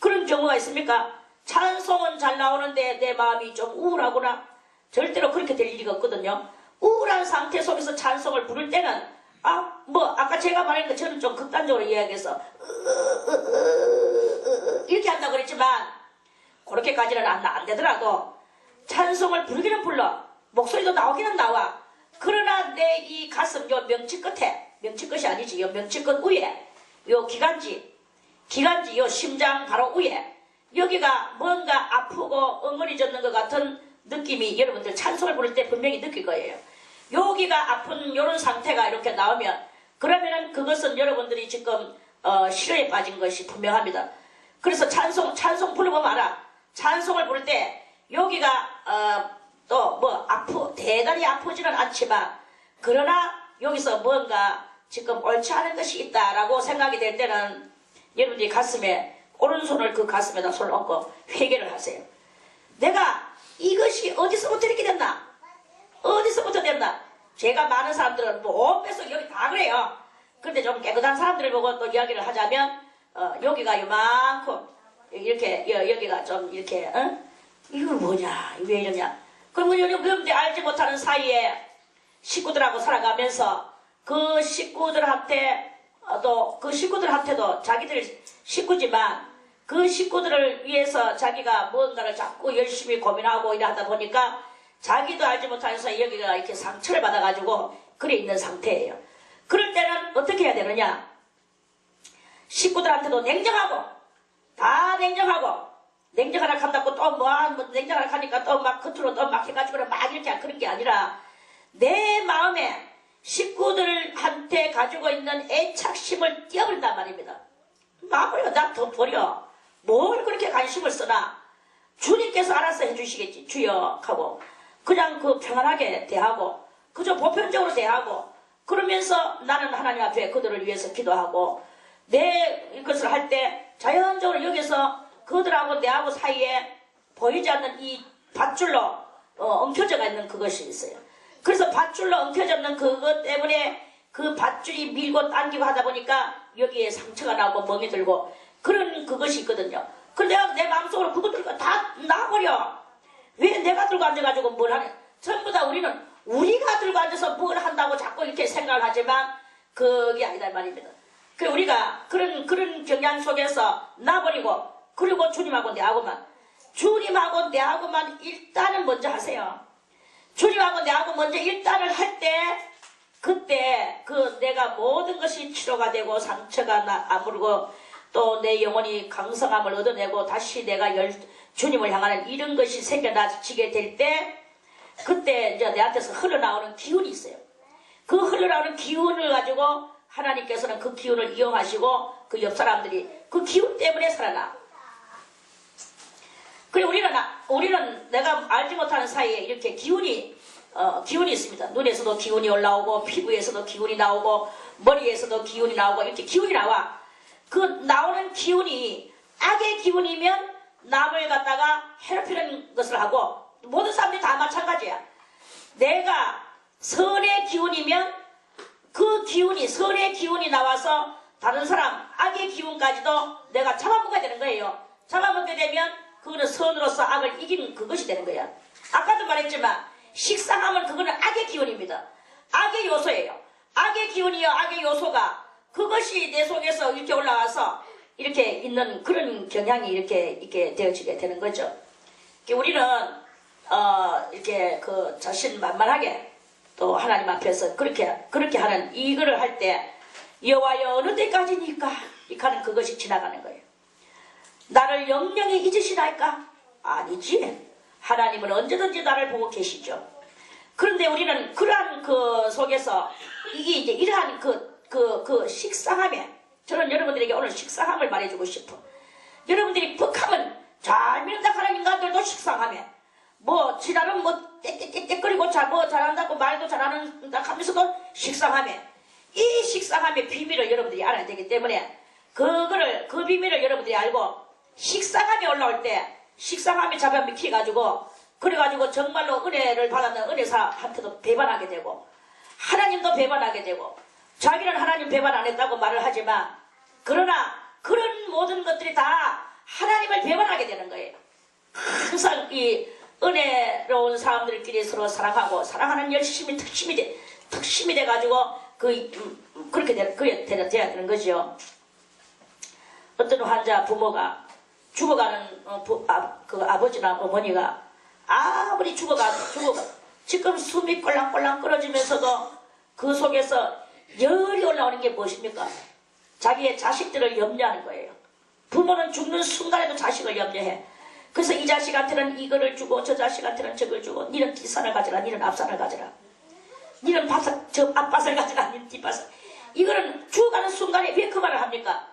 그런 경우가 있습니까? 찬송은 잘 나오는데 내 마음이 좀 우울하구나. 절대로 그렇게 될 일이 없거든요. 우울한 상태 속에서 찬송을 부를 때는 아까 제가 말한 거 저는 좀 극단적으로 이야기해서 이렇게 한다고 그랬지만 그렇게까지는 안 되더라도 찬송을 부르기는 불러. 목소리도 나오기는 나와. 그러나 내 이 가슴 요 명치끝이 아니지. 요 명치끝 위에 요 기관지 요 심장 바로 위에 여기가 뭔가 아프고 엉거리졌는 것 같은 느낌이 여러분들 찬송을 부를 때 분명히 느낄 거예요. 여기가 아픈 요런 상태가 이렇게 나오면 그러면은 그것은 여러분들이 지금 실효에 빠진 것이 분명합니다. 그래서 찬송 불러보면 알아. 찬송을 부를 때 여기가 또 뭐 대단히 아프지는 않지만 그러나 여기서 뭔가 지금 옳지 않은 것이 있다라고 생각이 될 때는 여러분들이 가슴에 오른손을 그 가슴에다 손을 얹고 회개를 하세요. 내가 이것이 어디서부터 이렇게 됐나? 어디서부터 됐나? 제가 많은 사람들은 뭐 뱃속 여기 다 그래요. 그런데 좀 깨끗한 사람들을 보고 또 이야기를 하자면 여기가 요만큼 이렇게 여기가 좀 이렇게 이건 뭐냐? 왜 이러냐? 그러면 여러분들 알지 못하는 사이에 식구들하고 살아가면서 그 식구들한테도 자기들 식구지만 그 식구들을 위해서 자기가 무언가를 자꾸 열심히 고민하고 일하다 보니까 자기도 알지 못하면서 여기가 이렇게 상처를 받아가지고 그래 있는 상태예요. 그럴 때는 어떻게 해야 되느냐? 식구들한테도 다 냉정하고 냉정하라 한다고 또 냉정하라 하니까 또 막 겉으로 또 막 해가지고 막 이렇게 그런 게 아니라 내 마음에 식구들한테 가지고 있는 애착심을 띄어버린단 말입니다. 마무리가 나 더 버려. 뭘 그렇게 관심을 쓰나? 주님께서 알아서 해주시겠지. 주여 하고 그냥 평안하게 대하고 그저 보편적으로 대하고 그러면서 나는 하나님 앞에 그들을 위해서 기도하고 내 이것을 할 때 자연적으로 여기서 그들하고 내하고 사이에 보이지 않는 이 밧줄로 엉켜져가 있는 그것이 있어요. 그래서 밧줄로 엉켜져 있는 그것 때문에 그 밧줄이 밀고 당기고 하다 보니까 여기에 상처가 나고 멍이 들고 그런 그것이 있거든요. 그런데 내 마음속으로 그것들과 다 놔버려. 왜 내가 들고 앉아가지고 뭘 하냐. 전부 다 우리가 들고 앉아서 뭘 한다고 자꾸 이렇게 생각을 하지만 그게 아니다 말입니다. 우리가 그런 경향 속에서 놔버리고 그리고 주님하고 내하고만 일단은 먼저 하세요. 주님하고 내하고 먼저 일단을 할 때 그때 내가 모든 것이 치료가 되고 상처가 아물고 또 내 영혼이 강성함을 얻어내고 다시 내가 주님을 향하는 이런 것이 생겨나지게 될 때 그때 이제 내한테서 흘러나오는 기운이 있어요. 그 흘러나오는 기운을 가지고 하나님께서는 그 기운을 이용하시고 그 옆 사람들이 그 기운 때문에 살아나. 그리고 우리는 내가 알지 못하는 사이에 이렇게 기운이 있습니다. 눈에서도 기운이 올라오고 피부에서도 기운이 나오고 머리에서도 기운이 나오고 이렇게 기운이 나와. 그 나오는 기운이 악의 기운이면 남을 갖다가 해롭히는 것을 하고 모든 사람들이 다 마찬가지야. 내가 선의 기운이면 그 기운이 선의 기운이 나와서 다른 사람 악의 기운까지도 내가 잡아먹어야 되는 거예요. 잡아먹게 되면 그거는 선으로서 악을 이기는 그것이 되는 거야. 아까도 말했지만 식상하면 그거는 악의 기운입니다. 악의 요소예요. 악의 기운이요 악의 요소가 그것이 내 속에서 이렇게 올라와서 이렇게 있는 그런 경향이 이렇게 되어지게 되는 거죠. 우리는 이렇게 그 자신만만하게 또 하나님 앞에서 그렇게 하는 이거를 할 때 여호와여 어느 때까지니까 이렇게 하는 그것이 지나가는 거예요. 나를 영영히 잊으시나이까? 아니지. 하나님은 언제든지 나를 보고 계시죠. 그런데 우리는 그러한 그 속에서 이게 이제 이러한 그 식상함에 저는 여러분들에게 오늘 식상함을 말해주고 싶어. 여러분들이 퍽하면 잘 믿는다 하는 인간들도 식상함에 뭐 지나는 뭐 떼떼떼떼거리고 뭐 잘한다고 말도 잘하는다 하면서도 식상함에 이 식상함의 비밀을 여러분들이 알아야 되기 때문에 그 비밀을 여러분들이 알고 식상함이 올라올 때 식상함이 잡아미켜가지고 그래가지고 정말로 은혜를 받았는 은혜사한테도 배반하게 되고 하나님도 배반하게 되고 자기는 하나님 배반 안 했다고 말을 하지만 그러나 그런 모든 것들이 다 하나님을 배반하게 되는 거예요. 항상 이 은혜로운 사람들끼리 서로 사랑하고 사랑하는 열심이 특심이 돼가지고 그렇게 돼야 되는 거죠. 어떤 환자 부모가 죽어가는 그 아버지나 어머니가 아무리 죽어가 지금 숨이 꼴랑꼴랑 끊어지면서도 그 속에서 열이 올라오는 게 무엇입니까? 자기의 자식들을 염려하는 거예요. 부모는 죽는 순간에도 자식을 염려해. 그래서 이 자식한테는 이거를 주고 저 자식한테는 저걸 주고 니는 뒷산을 가져라 니는 앞산을 가져라 니는 앞밭을 가져라 니는 뒷밭을. 이거는 죽어가는 순간에 왜 그 말을 합니까?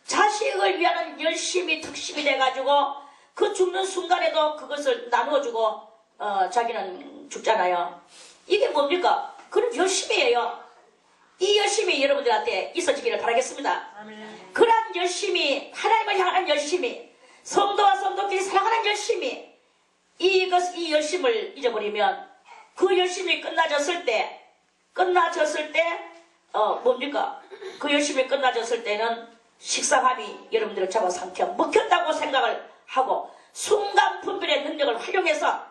자식을 위하는 열심이 특심이 돼가지고 그 죽는 순간에도 그것을 나누어주고 자기는 죽잖아요. 이게 뭡니까? 그런 열심이에요. 이 열심이 여러분들한테 있어지기를 바라겠습니다. 아멘. 그러한 열심이 하나님을 향하는 열심이 성도와 성도끼리 사랑하는 열심이 이 열심을 잊어버리면 그 열심이 끝나졌을 때 뭡니까? 그 열심이 끝나졌을 때는 식상함이 여러분들을 잡아삼켜 먹혔다고 생각을 하고 순간 분별의 능력을 활용해서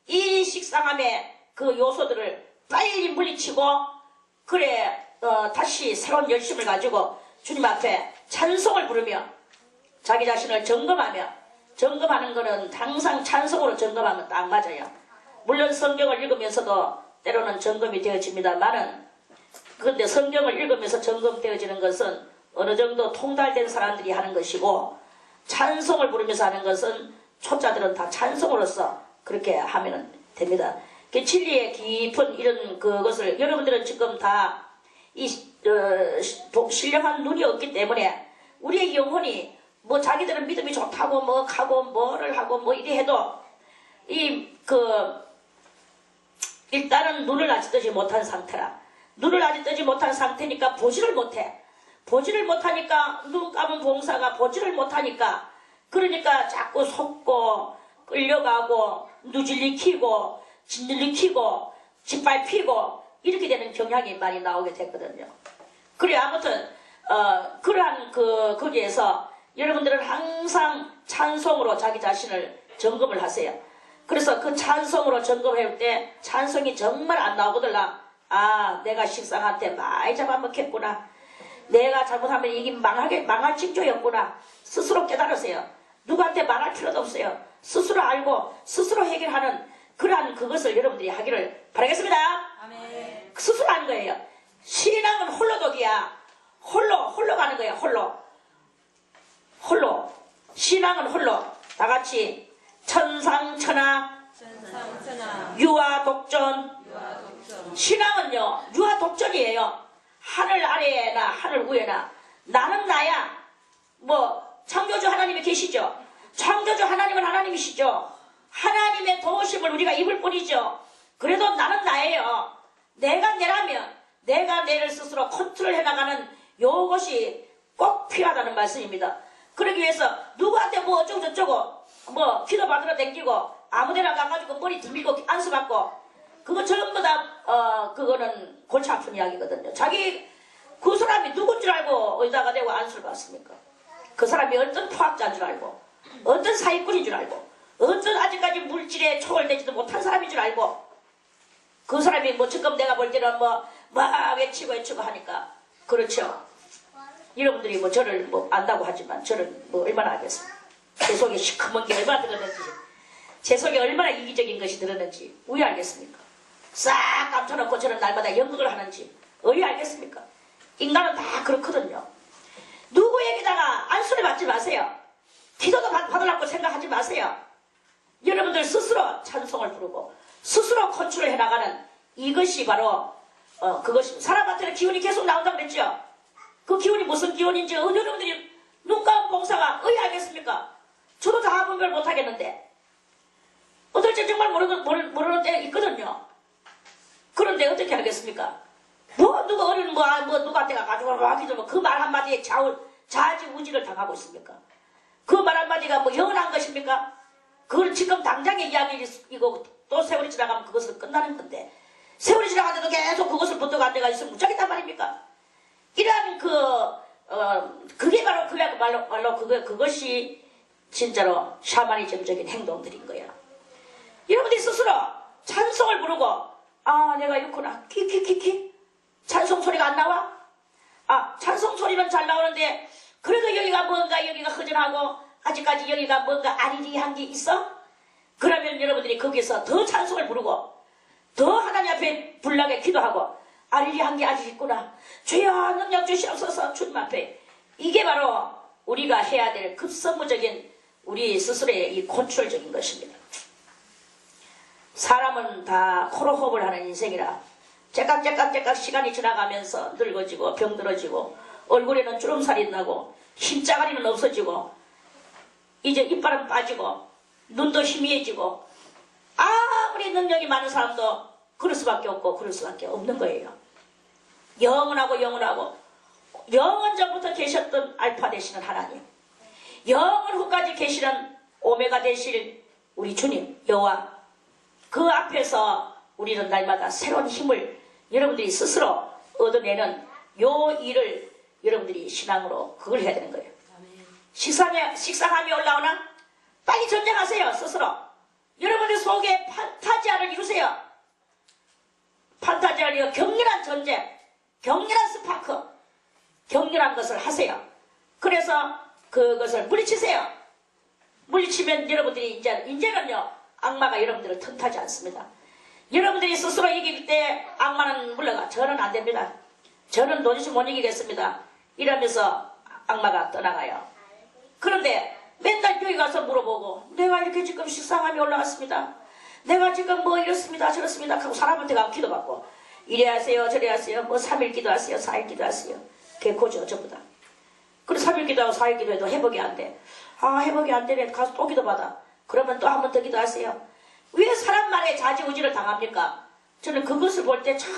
이 식상함의 그 요소들을 빨리 물리치고 다시 새로운 열심을 가지고 주님 앞에 찬송을 부르며 자기 자신을 점검하는 거는 항상 찬송으로 점검하면 딱 맞아요. 물론 성경을 읽으면서도 때로는 점검이 되어집니다만은 그런데 성경을 읽으면서 점검되어지는 것은 어느 정도 통달된 사람들이 하는 것이고 찬송을 부르면서 하는 것은 초짜들은 다 찬송으로서 그렇게 하면 됩니다. 진리의 깊은 이런 그것을 여러분들은 지금 다 신령한 눈이 없기 때문에 우리의 영혼이 뭐 자기들은 믿음이 좋다고 뭐 하고 뭐를 하고 뭐 이래 해도 일단은 눈을 아직 뜨지 못한 상태라. 눈을 아직 뜨지 못한 상태니까 보지를 못해. 보지를 못하니까 눈 감은 봉사가 보지를 못하니까 그러니까 자꾸 속고 끌려가고 누질리키고 짓눌리키고 짓밟히고 이렇게 되는 경향이 많이 나오게 됐거든요. 그래 아무튼 그러한 거기에서 여러분들은 항상 찬송으로 자기 자신을 점검을 하세요. 그래서 그 찬송으로 점검할 때 찬송이 정말 안 나오거들라. 아 내가 식상한테 많이 잡아먹혔구나. 내가 잘못하면 이게 망할 징조였구나. 스스로 깨달으세요. 누구한테 말할 필요도 없어요. 스스로 알고 스스로 해결하는 그러한 그것을 여러분들이 하기를 바라겠습니다. 아멘. 스스로 하는 거예요. 신앙은 홀로독이야. 홀로 가는 거예요. 홀로. 홀로. 신앙은 홀로. 다 같이 천상천하 유아독전. 신앙은요 유아독전이에요. 하늘 아래나 하늘 위에나 나는 나야. 뭐 창조주 하나님이 계시죠. 창조주 하나님은 하나님이시죠. 하나님의 도우심을 우리가 입을 뿐이죠. 그래도 나는 나예요. 내가 내라면 내가 내를 스스로 컨트롤해 나가는 요것이 꼭 필요하다는 말씀입니다. 그러기 위해서 누구한테 뭐 어쩌고 저쩌고 뭐 기도 받으러 댕기고 아무데나 가가지고 머리 들고 안수받고 그거 전부 다 그거는 골치 아픈 이야기거든요. 자기 그 사람이 누군 줄 알고 의자가 되고 안수를 받습니까? 그 사람이 어떤 포학자인 줄 알고 어떤 사기꾼인 줄 알고 어떤 아직까지 물질에 초월되지도 못한 사람인 줄 알고 그 사람이 뭐 지금 내가 볼 때는 막 외치고 하니까 그렇죠. 여러분들이 뭐 저를 뭐 안다고 하지만 저를 뭐 얼마나 알겠습니까? 제 속에 시커먼 게 얼마나 들었는지 제 속에 얼마나 이기적인 것이 들었는지 우리 알겠습니까? 싹 감춰놓고 저는 날마다 연극을 하는지 어디 알겠습니까? 인간은 다 그렇거든요. 누구에게다가 안수를 받지 마세요. 기도도 받으려고 생각하지 마세요. 여러분들 스스로 찬송을 부르고 스스로 컨트롤 해나가는 이것이 바로 그것입니다. 사람한테는 기운이 계속 나온다고 그랬죠. 그 기운이 무슨 기운인지 여러분들이 눈 감은 봉사가 어디 알겠습니까? 저도 다 분별 못하겠는데 어떨 때 정말 모르는 때가 있거든요. 그런데 어떻게 알겠습니까? 뭐 누가 어른 뭐 누구한테가 가지고 하기도 그 말 한마디에 좌지우지를 당하고 있습니까? 그 말 한마디가 뭐 영원한 것입니까? 그걸 지금 당장의 이야기이고 또 세월이 지나가면 그것은 끝나는 건데 세월이 지나가는데도 계속 그것을 붙들고 안 데가 있으면 무척이단 말입니까? 이러한 그게 바로 그야말로 그것이 진짜로 샤머니즘적인 행동들인 거야. 여러분들이 스스로 찬송을 부르고 내가 이렇구나 키키키키 찬송 소리가 안 나와? 찬송 소리는 잘 나오는데 그래도 여기가 허전하고 아직까지 여기가 뭔가 아리리한 게 있어? 그러면 여러분들이 거기서 더 찬송을 부르고 더 하나님 앞에 불나게 기도하고 아리리한 게 아직 있구나. 주여 능력 주시옵소서. 주님 앞에 이게 바로 우리가 해야 될 급선무적인 우리 스스로의 이 컨트롤적인 것입니다. 사람은 다 코로호흡을 하는 인생이라 째깍째깍째깍 시간이 지나가면서 늙어지고 병들어지고 얼굴에는 주름살이 나고 힘자가리는 없어지고 이제 이빨은 빠지고 눈도 희미해지고 아무리 능력이 많은 사람도 그럴 수밖에 없고 그럴 수밖에 없는 거예요. 영원하고 영원전부터 계셨던 알파 되시는 하나님, 영원 후까지 계시는 오메가 되실 우리 주님 여호와, 그 앞에서 우리는 날마다 새로운 힘을 여러분들이 스스로 얻어내는 요 일을 여러분들이 신앙으로 그걸 해야 되는 거예요. 식상함이 올라오나 빨리 전쟁하세요. 스스로 여러분들 속에 판타지아를 이루세요. 판타지아를 격렬한 전쟁, 격렬한 스파크, 격렬한 것을 하세요. 그래서 그것을 물리치세요. 물리치면 여러분들이 이제는요 악마가 여러분들을 틈타지 않습니다. 여러분들이 스스로 이길 때 악마는 물러가. 저는 안 됩니다. 저는 도저히 못 이기겠습니다. 이러면서 악마가 떠나가요. 그런데 맨날 여기 가서 물어보고 내가 이렇게 지금 식상함이 올라왔습니다. 내가 지금 뭐 이렇습니다 저렇습니다 하고 사람한테 가고 기도받고 이래 하세요 저래 하세요 뭐 3일 기도하세요 4일 기도하세요. 개코죠 전부 다. 그리고 3일 기도하고 4일 기도해도 회복이 안 돼. 회복이 안 되네. 가서 또 기도받아. 그러면 또 한 번 더 기도하세요. 왜 사람 말에 좌지우지를 당합니까? 저는 그것을 볼 때 참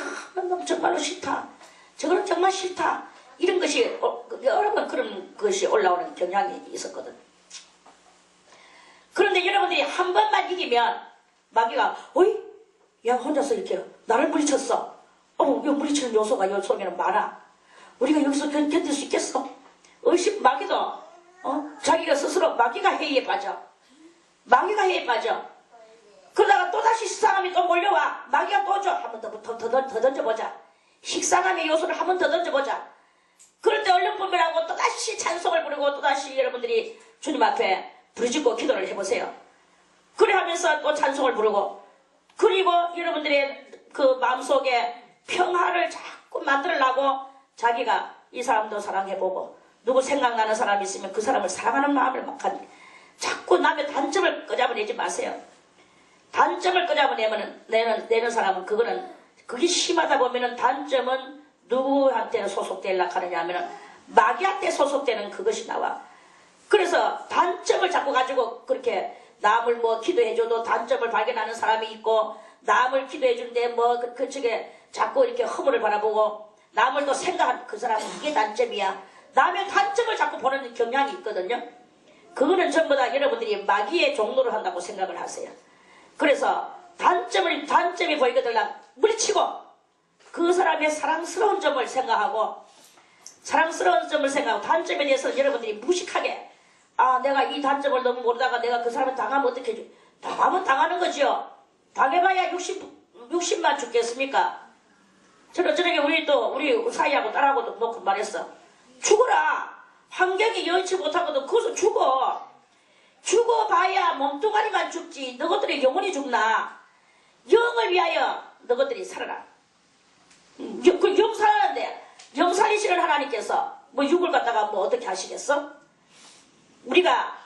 정말로 싫다. 저거는 정말 싫다. 이런 것이 여러 번 그런 것이 올라오는 경향이 있었거든. 그런데 여러분들이 한 번만 이기면 마귀가 어이? 야 혼자서 이렇게 나를 물리쳤어. 이 물리치는 요소가 요 속에는 많아. 우리가 여기서 견딜 수 있겠어? 마귀도 자기가 스스로 마귀가 회의에 빠져. 마귀가 회의에 빠져. 그러다가 또다시 식상함이 또 몰려와. 마귀가 또 줘. 한 번 더 던져보자. 식상함의 요소를 한 번 더 던져보자. 그럴 때 얼른 분별하고 또다시 찬송을 부르고 또다시 여러분들이 주님 앞에 부르짖고 기도를 해보세요. 그래 하면서 또 찬송을 부르고 그리고 여러분들의 그 마음속에 평화를 자꾸 만들려고 자기가 이 사람도 사랑해보고 누구 생각나는 사람이 있으면 그 사람을 사랑하는 마음을 막 자꾸 남의 단점을 끄잡아내지 마세요. 단점을 끄잡아내는 사람은 그게 심하다 보면은 단점은 누구한테 소속되려고 하느냐 하면은 마귀한테 소속되는 그것이 나와. 그래서 단점을 자꾸 가지고 그렇게 남을 뭐 기도해줘도 단점을 발견하는 사람이 있고, 남을 기도해주는데 뭐 그쪽에 자꾸 이렇게 허물을 바라보고 남을 또 생각하는 그 사람은 이게 단점이야. 남의 단점을 자꾸 보는 경향이 있거든요. 그거는 전부 다 여러분들이 마귀의 종로를 한다고 생각을 하세요. 그래서 단점이 보이거든 물리치고 그 사람의 사랑스러운 점을 생각하고 단점에 대해서 여러분들이 무식하게, 내가 이 단점을 너무 모르다가 내가 그 사람을 당하면 어떻게 해줘? 당하면 당하는 거죠. 당해봐야 60만 죽겠습니까? 저녁에 우리 사이하고 딸하고도 놓고 말했어. 죽어라. 환경이 여의치 못하거든. 거기서 죽어봐야 몸뚱아리만 죽지 너희들이 영원히 죽나. 영을 위하여 너희들이 살아라. 영 살아는데 영 살리시는 하나님께서 뭐 육을 갖다가 뭐 어떻게 하시겠어? 우리가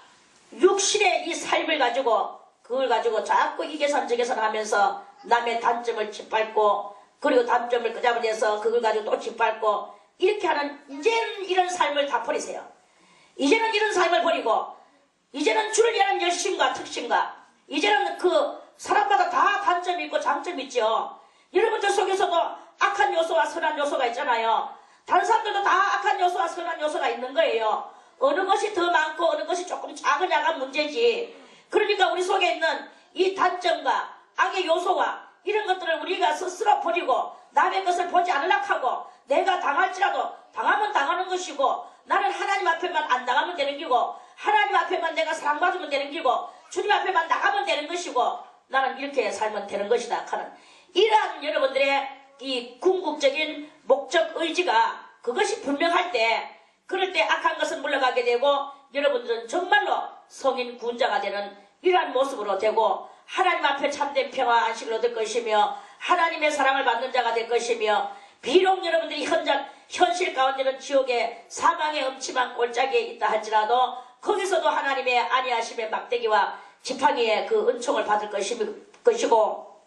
육신의 이 삶을 가지고 그걸 가지고 자꾸 이 계산 저 계산 하면서 남의 단점을 짓밟고, 그리고 단점을 끄잡아내서 그걸 가지고 또 짓밟고, 이렇게 하는, 이제는 이런 삶을 다 버리세요. 이제는 이런 삶을 버리고, 이제는 주를 위한 열심과 특심과, 이제는 그 사람마다 다 단점이 있고 장점이 있죠. 여러분들 속에서도 악한 요소와 선한 요소가 있잖아요. 다른 사람들도 다 악한 요소와 선한 요소가 있는 거예요. 어느 것이 더 많고 어느 것이 조금 작으냐가 문제지. 그러니까 우리 속에 있는 이 단점과 악의 요소와 이런 것들을 우리가 스스로 버리고 남의 것을 보지 않으려고 하고, 내가 당할지라도 당하면 당하는 것이고, 나는 하나님 앞에만 안 당하면 되는 기고, 하나님 앞에만 내가 사랑받으면 되는 기고, 주님 앞에만 나가면 되는 것이고, 나는 이렇게 살면 되는 것이다 하는 이러한 여러분들의 이 궁극적인 목적 의지가, 그것이 분명할 때, 그럴 때 악한 것은 물러가게 되고 여러분들은 정말로 성인 구원자가 되는 이러한 모습으로 되고, 하나님 앞에 참된 평화 안식을 얻을 것이며 하나님의 사랑을 받는 자가 될 것이며, 비록 여러분들이 현실 가운데는 지옥의 사망의 음침한 꼴짝에 있다 할지라도 거기서도 하나님의 안위하심의 막대기와 지팡이의 그 은총을 받을 것이고,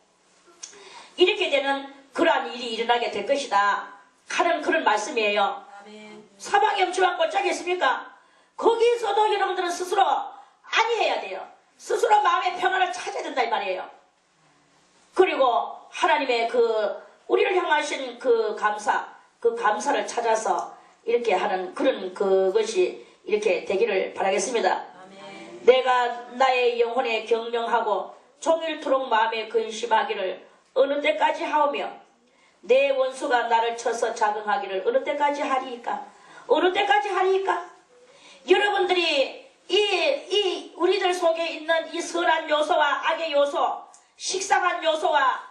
이렇게 되는 그러한 일이 일어나게 될 것이다 하는 그런 말씀이에요. 사방이 엄청난 꼴짝이 있습니까? 거기서도 여러분들은 스스로 안위해야 돼요. 스스로 마음의 평안을 찾아야 된다 이 말이에요. 그리고 하나님의 우리를 향하신 그 감사를 찾아서 이렇게 하는 그런 그것이 이렇게 되기를 바라겠습니다. 아멘. 내가 나의 영혼에 경영하고 종일토록 마음에 근심하기를 어느 때까지 하오며, 내 원수가 나를 쳐서 자긍하기를 어느 때까지 하리이까? 어느 때까지 하리이까? 여러분들이 우리들 속에 있는 이 선한 요소와 악의 요소, 식상한 요소와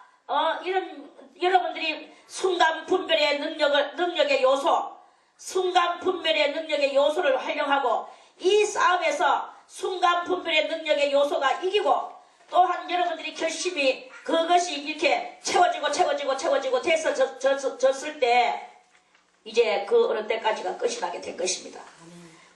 이런 여러분들이 순간 분별의 능력의 요소, 순간 분별의 능력의 요소를 활용하고 이 싸움에서 순간 분별의 능력의 요소가 이기고, 또한 여러분들이 결심이 그것이 이렇게 채워지고 돼서 졌을 때 이제 그 어느 때까지가 끝이 나게 될 것입니다.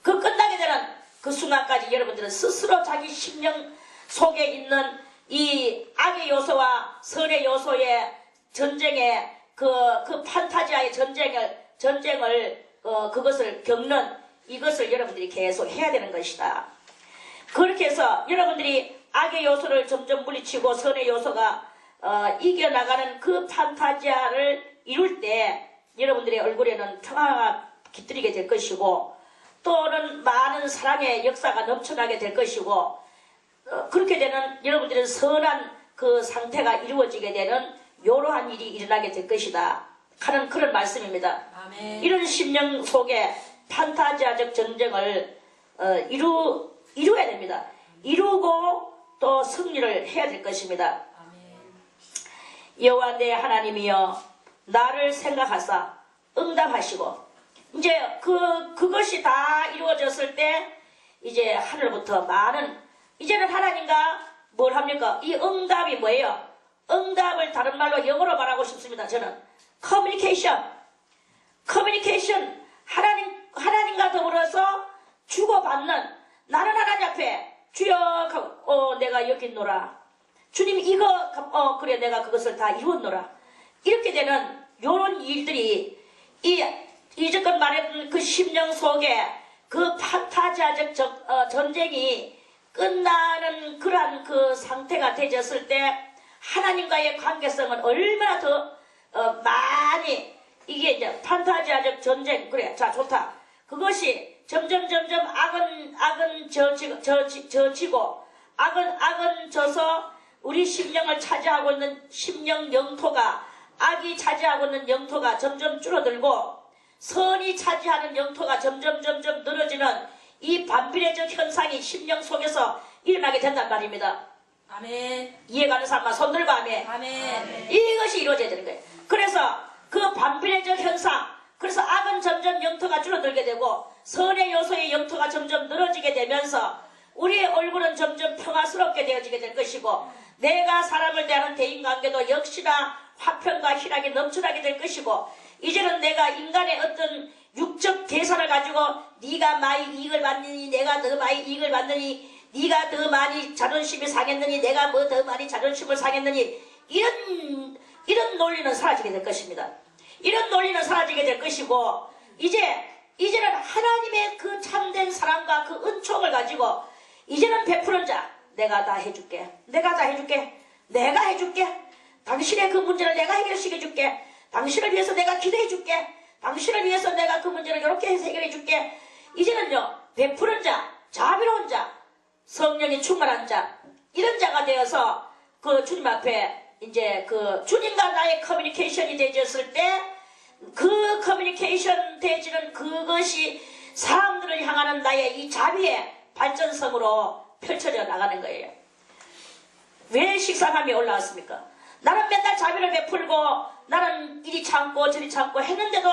그 끝나게 되는 그 순간까지 여러분들은 스스로 자기 심령 속에 있는 이 악의 요소와 선의 요소의 전쟁의 그 판타지아의 전쟁을 그것을 겪는 이것을 여러분들이 계속 해야 되는 것이다. 그렇게 해서 여러분들이 악의 요소를 점점 물리치고 선의 요소가 이겨나가는 그 판타지아를 이룰 때 여러분들의 얼굴에는 평화가 깃들이게 될 것이고, 또는 많은 사랑의 역사가 넘쳐나게 될 것이고, 그렇게 되는 여러분들의 선한 그 상태가 이루어지게 되는 이러한 일이 일어나게 될 것이다 하는 그런 말씀입니다. 아멘. 이런 심령 속에 판타지아적 전쟁을 이루어야 됩니다. 이루고 또 승리를 해야 될 것입니다. 여호와 내 하나님이여 나를 생각하사 응답하시고, 이제 그것이 다 이루어졌을 때 이제 하늘부터 이제는 하나님과 뭘 합니까? 이 응답이 뭐예요? 응답을 다른 말로 영어로 말하고 싶습니다. 저는 커뮤니케이션. 하나님과 더불어서 주고받는, 나는 하나님 앞에 주여 내가 여기 있노라, 주님 이거 그래 내가 그것을 다 이뤘노라, 이렇게 되는 요런 일들이 이제껏 말했던 그 심령 속에 그 판타지아적 전쟁이 끝나는 그러한 그 상태가 되졌을 때 하나님과의 관계성은 얼마나 더 많이, 이게 이제 판타지아적 전쟁, 그래 자 좋다, 그것이 점점 악은 저지고 악은 져서 우리 심령을 차지하고 있는 심령 영토가, 악이 차지하고 있는 영토가 점점 줄어들고 선이 차지하는 영토가 점점 늘어지는 이 반비례적 현상이 심령 속에서 일어나게 된단 말입니다. 아멘. 이해가는 사람만 손들고 아멘. 아멘. 이것이 이루어져야 되는 거예요. 그래서 그 반비례적 현상, 그래서 악은 점점 영토가 줄어들게 되고 선의 요소의 영토가 점점 늘어지게 되면서 우리의 얼굴은 점점 평화스럽게 되어지게 될 것이고, 내가 사람을 대하는 대인관계도 역시나 화평과 희락이 넘쳐나게 될 것이고, 이제는 내가 인간의 어떤 육적 계산을 가지고 네가 많이 이익을 받느니 내가 더 많이 이익을 받느니, 네가 더 많이 자존심이 상했느니 내가 뭐 더 많이 자존심을 상했느니, 이런 논리는 사라지게 될 것입니다. 이런 논리는 사라지게 될 것이고, 이제는 하나님의 그 참된 사랑과 그 은총을 가지고 이제는 베푸는 자, 내가 다 해줄게, 내가 다 해줄게, 내가 해줄게, 당신의 그 문제를 내가 해결시켜줄게, 당신을 위해서 내가 기도해줄게, 당신을 위해서 내가 그 문제를 이렇게 해서 해결해줄게. 이제는요, 베푸는 자, 자비로운 자, 성령이 충만한 자, 이런 자가 되어서 그 주님 앞에 이제 그 주님과 나의 커뮤니케이션이 되어졌을 때, 그 커뮤니케이션 되어지는 그것이 사람들을 향하는 나의 이 자비의 발전성으로 펼쳐져 나가는 거예요. 왜 식상함이 올라왔습니까? 나는 맨날 자비를 베풀고 나는 이리 참고 저리 참고 했는데도,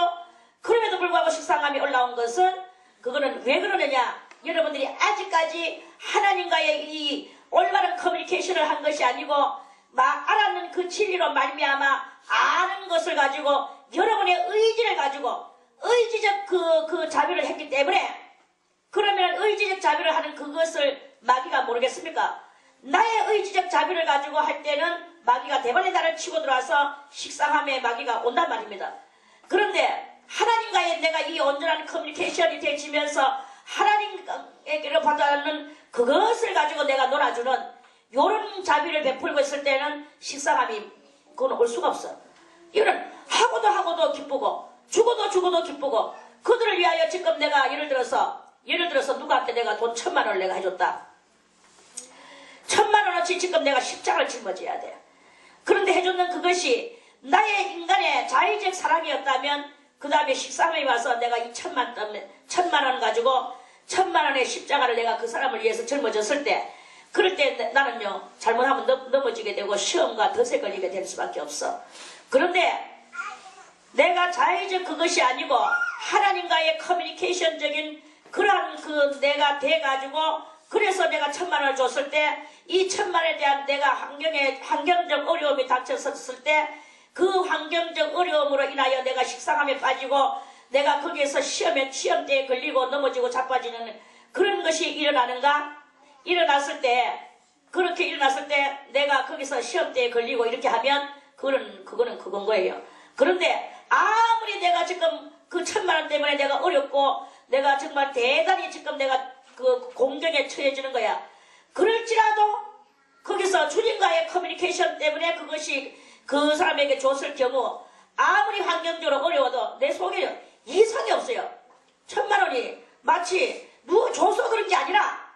그럼에도 불구하고 식상함이 올라온 것은, 그거는 왜 그러느냐, 여러분들이 아직까지 하나님과의 이 올바른 커뮤니케이션을 한 것이 아니고 알았는 그 진리로 말미암아 아는 것을 가지고 여러분의 의지를 가지고 의지적 그 자비를 했기 때문에, 그러면 의지적 자비를 하는 그것을 마귀가 모르겠습니까? 나의 의지적 자비를 가지고 할 때는 마귀가 대발의 달을 치고 들어와서 식상함에 마귀가 온단 말입니다. 그런데 하나님과의 내가 이 온전한 커뮤니케이션이 되어지면서 하나님에게로 받아는 그것을 가지고 내가 놀아주는 요런 자비를 베풀고 있을 때는 식상함이 그건 올 수가 없어. 이거는 하고도 기쁘고 죽어도 기쁘고, 그들을 위하여 지금 내가 예를 들어서 누구한테 내가 돈 1000만 원을 내가 해줬다. 1000만 원어치 지금 내가 십자가를 짊어져야 돼. 그런데 해줬는 그것이 나의 인간의 자의적 사랑이었다면, 그 다음에 식상함이 와서 내가 이 1000만 원 가지고 1000만 원의 십자가를 내가 그 사람을 위해서 짊어졌을 때, 그럴 때 나는요, 잘못하면 넘어지게 되고 시험과 덫에 걸리게 될 수밖에 없어. 그런데 내가 자의적 그것이 아니고 하나님과의 커뮤니케이션적인 그러한 그 내가 돼가지고, 그래서 내가 1000만 원을 줬을 때, 이 1000만 원에 대한 내가 환경적 어려움이 닥쳤을 때, 그 환경적 어려움으로 인하여 내가 식상함에 빠지고 내가 거기에서 시험대에 걸리고 넘어지고 자빠지는 그런 것이 일어나는가? 그렇게 일어났을 때 내가 거기서 시험대에 걸리고 이렇게 하면 그거는 그건 거예요. 그런데 아무리 내가 지금 그 1000만 원 때문에 내가 어렵고 내가 정말 대단히 지금 내가 그 공경에 처해지는 거야. 그럴지라도 거기서 주님과의 커뮤니케이션 때문에 그것이 그 사람에게 줬을 경우 아무리 환경적으로 어려워도 내 속에 이상이 없어요. 1000만 원이 마치 누구 줘서 그런 게 아니라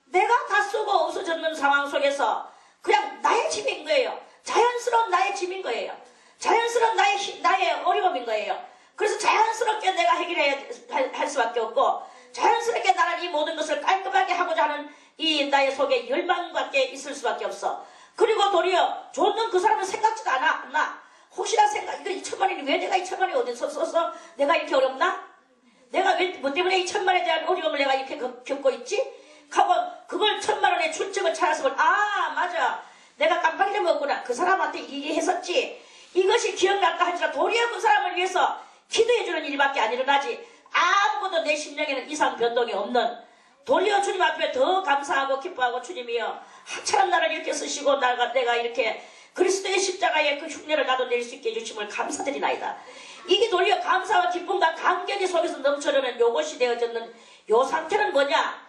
내가 다 쓰고 없어졌는 상황 속에서 그냥 나의 짐인 거예요. 자연스러운 나의 짐인 거예요. 자연스러운 나의 어려움인 거예요. 그래서 자연스럽게 내가 해결할 수밖에 없고, 자연스럽게 나는 이 모든 것을 깔끔하게 하고자 하는 이 나의 속에 열망밖에 있을 수밖에 없어. 그리고 도리어 줬는 그 사람은 생각지도 않아. 혹시나 이거 2000만 원이 왜 내가 2000만 원이 어디서 써서 내가 이렇게 어렵나? 내가 뭐 때문에 2000만 원에 대한 어려움을 내가 이렇게 겪고 있지? 하고 그걸 1000만 원의 출처를 찾아서 맞아. 내가 깜빡 잊어먹었구나. 그 사람한테 이게 했었지. 이것이 기억날까 할지라 도리어 그 사람을 위해서 기도해주는 일밖에 안 일어나지. 아무 아무것도 내 심령에는 이상 변동이 없는, 도리어 주님 앞에 더 감사하고 기뻐하고, 주님이여 하찮은 나를 이렇게 쓰시고 내가 이렇게 그리스도의 십자가의 그 흉내를 나도 낼 수 있게 해주심을 감사드리나이다. 이게 도리어 감사와 기쁨과 감격의 속에서 넘쳐르는 요것이 되어졌는 요 상태는 뭐냐?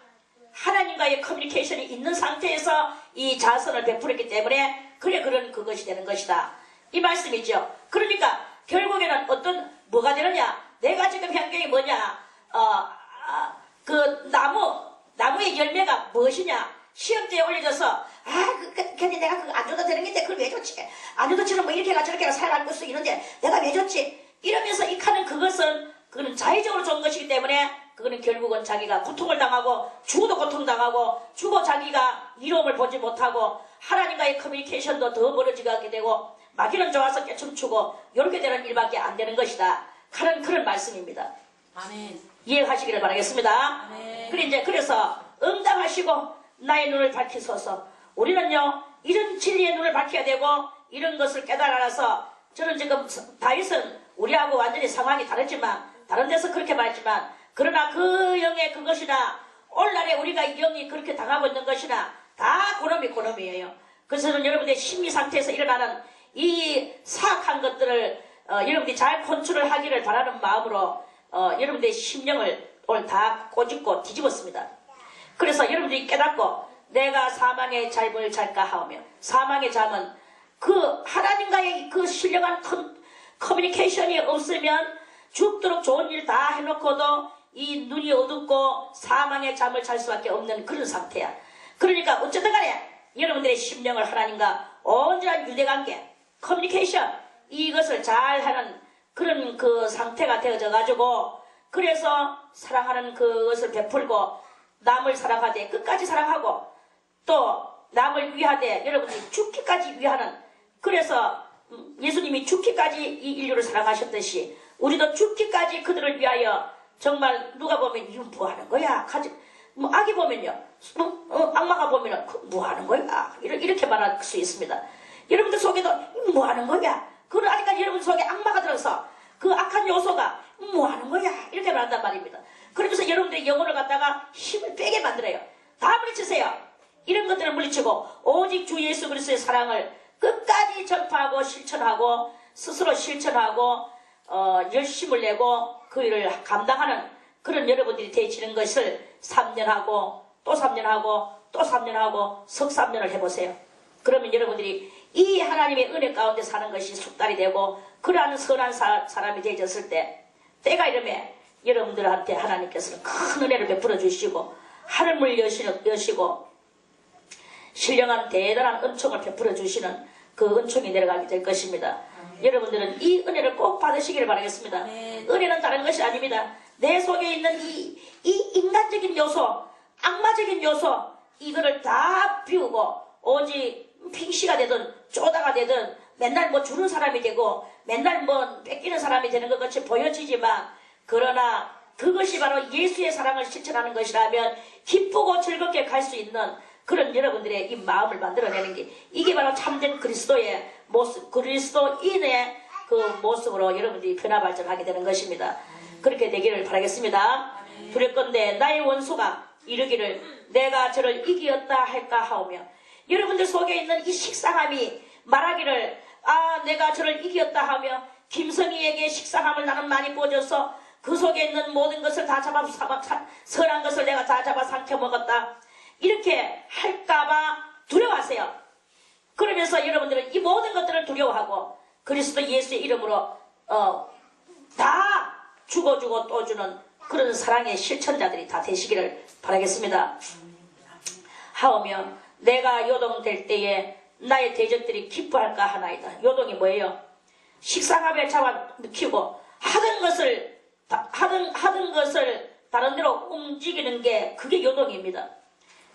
하나님과의 커뮤니케이션이 있는 상태에서 이 자선을 베풀었기 때문에 그런 그것이 되는 것이다, 이 말씀이죠. 그러니까 결국에는 뭐가 되느냐? 내가 지금 환경이 뭐냐? 그 나무의 열매가 무엇이냐? 시험대에 올려져서 근데 내가 그거 안 줘도 되는 건데 그걸 왜 줬지? 안 줘도 지금 뭐 이렇게 해가 저렇게 해가 살아갈 수 있는데 내가 왜 줬지? 이러면서 익하는 그거는 자의적으로 좋은 것이기 때문에 그거는 결국은 자기가 고통을 당하고 죽어도 고통당하고 죽어 자기가 이로움을 보지 못하고 하나님과의 커뮤니케이션도 더 멀어지게 되고 마귀는 좋아서 깨춤추고 이렇게 되는 일밖에 안 되는 것이다 하는 그런 말씀입니다. 아멘. 이해하시기를 바라겠습니다. 아멘. 그래서 응답하시고 나의 눈을 밝히소서. 우리는요 이런 진리의 눈을 밝혀야 되고 이런 것을 깨달아서, 저는 지금 다윗은 우리하고 완전히 상황이 다르지만 다른 데서 그렇게 말했지만, 그러나 그 영의 그것이나 오늘날에 우리가 영이 그렇게 당하고 있는 것이나 다 고놈이에요. 그래서 저는 여러분의 심리 상태에서 일어나는 이 사악한 것들을 여러분들이 잘 컨트롤 하기를 바라는 마음으로 여러분들의 심령을 오늘 다 꼬집고 뒤집었습니다. 그래서 여러분들이 깨닫고 내가 사망의 잠을 잘까 하오며, 사망의 잠은 그 하나님과의 그 신령한 커뮤니케이션이 없으면 죽도록 좋은 일 다 해놓고도 이 눈이 어둡고 사망의 잠을 잘 수밖에 없는 그런 상태야. 그러니까 어쨌든 간에 여러분들의 심령을 하나님과 온전한 유대관계, 커뮤니케이션, 이것을 잘하는 그런 그 상태가 되어져 가지고, 그래서 사랑하는 그것을 베풀고 남을 사랑하되 끝까지 사랑하고 또 남을 위하되 여러분들이 죽기까지 위하는, 그래서 예수님이 죽기까지 이 인류를 사랑하셨듯이 우리도 죽기까지 그들을 위하여, 정말 누가 보면 이거 뭐 하는 거야? 악이 보면요, 악마가 보면은 뭐 하는 거야? 이렇게 말할 수 있습니다. 여러분들 속에도 뭐 하는 거야? 그걸 아직까지 여러분 속에 악마가 들어서 그 악한 요소가 뭐 하는 거야? 이렇게 말한단 말입니다. 그러면서 여러분들의 영혼을 갖다가 힘을 빼게 만들어요. 다 물리치세요. 이런 것들을 물리치고 오직 주 예수 그리스도의 사랑을 끝까지 전파하고 실천하고 스스로 실천하고 열심을 내고 그 일을 감당하는 그런 여러분들이 되시는 것을 3년 하고 또 3년 하고 또 3년 하고 석 3년을 해보세요. 그러면 여러분들이 이 하나님의 은혜 가운데 사는 것이 숙달이 되고 그러한 선한 사람이 되어졌을 때, 때가 이름에 여러분들한테 하나님께서는 큰 은혜를 베풀어 주시고 하늘문을 여시고 신령한 대단한 은총을 베풀어 주시는 그 은총이 내려가게 될 것입니다. 여러분들은 이 은혜를 꼭 받으시기를 바라겠습니다. 은혜는 다른 것이 아닙니다. 내 속에 있는 이 인간적인 요소, 악마적인 요소, 이거를 다 비우고 오직 핑시가 되든 쪼다가 되든 맨날 뭐 주는 사람이 되고 맨날 뭐 뺏기는 사람이 되는 것 같이 보여지지만, 그러나 그것이 바로 예수의 사랑을 실천하는 것이라면 기쁘고 즐겁게 갈 수 있는 그런 여러분들의 이 마음을 만들어내는 게, 이게 바로 참된 그리스도의 모습, 그리스도인의 그 모습으로 여러분들이 변화 발전하게 되는 것입니다. 그렇게 되기를 바라겠습니다. 두렵건대 나의 원수가 이르기를 내가 저를 이기었다 할까 하오며, 여러분들 속에 있는 이 식상함이 말하기를 내가 저를 이기었다 하며, 김성희에게 식상함을 나는 많이 보여줘서 그 속에 있는 모든 것을 다 잡아 선한 것을 내가 다 잡아 삼켜 먹었다, 이렇게 할까봐 두려워하세요. 그러면서 여러분들은 이 모든 것들을 두려워하고 그리스도 예수의 이름으로 다 죽어주고 또 주는 그런 사랑의 실천자들이 다 되시기를 바라겠습니다. 하오며 내가 요동될 때에 나의 대적들이 기뻐할까 하나이다. 요동이 뭐예요? 식상함에 잡아 느끼고 하던 것을 다른 데로 움직이는 게 그게 요동입니다.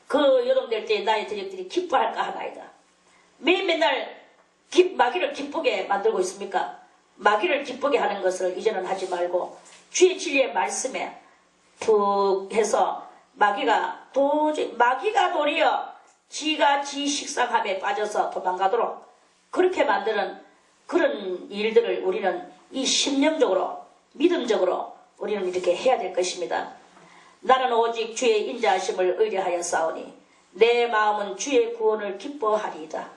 그 요동될 때에 나의 대적들이 기뻐할까 하나이다. 맨날 마귀를 기쁘게 만들고 있습니까? 마귀를 기쁘게 하는 것을 이제는 하지 말고 주의 진리의 말씀에 푹 해서 마귀가 도리어 지가 지 식상함에 빠져서 도망가도록 그렇게 만드는 그런 일들을 우리는 이 심령적으로 믿음적으로 우리는 이렇게 해야 될 것입니다. 나는 오직 주의 인자하심을 의뢰하여 싸우니 내 마음은 주의 구원을 기뻐하리이다.